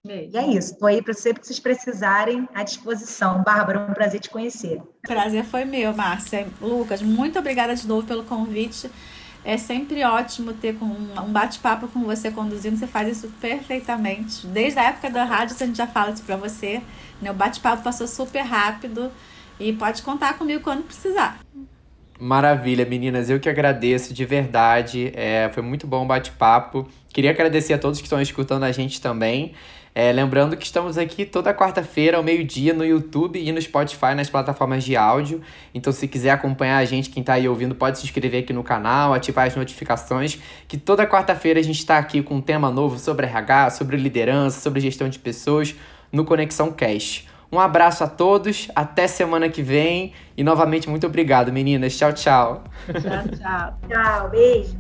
e é isso, estou aí para sempre que vocês precisarem, à disposição. Bárbara, é um prazer te conhecer. Prazer foi meu, Márcia. Lucas, muito obrigada de novo pelo convite. É sempre ótimo ter um bate-papo com você conduzindo, você faz isso perfeitamente. Desde a época da rádio, a gente já fala isso para você, né? O bate-papo passou super rápido e pode contar comigo quando precisar. Maravilha, meninas. Eu que agradeço de verdade. Foi muito bom o bate-papo. Queria agradecer a todos que estão escutando a gente também. Lembrando que estamos aqui toda quarta-feira ao meio-dia no YouTube e no Spotify, nas plataformas de áudio. Então, se quiser acompanhar a gente, quem está aí ouvindo, pode se inscrever aqui no canal, ativar as notificações, que toda quarta-feira a gente está aqui com um tema novo sobre RH, sobre liderança, sobre gestão de pessoas no Conexão Cast. Um abraço a todos, até semana que vem e novamente muito obrigado, meninas. Tchau, tchau. Tchau, tchau. Tchau, beijos.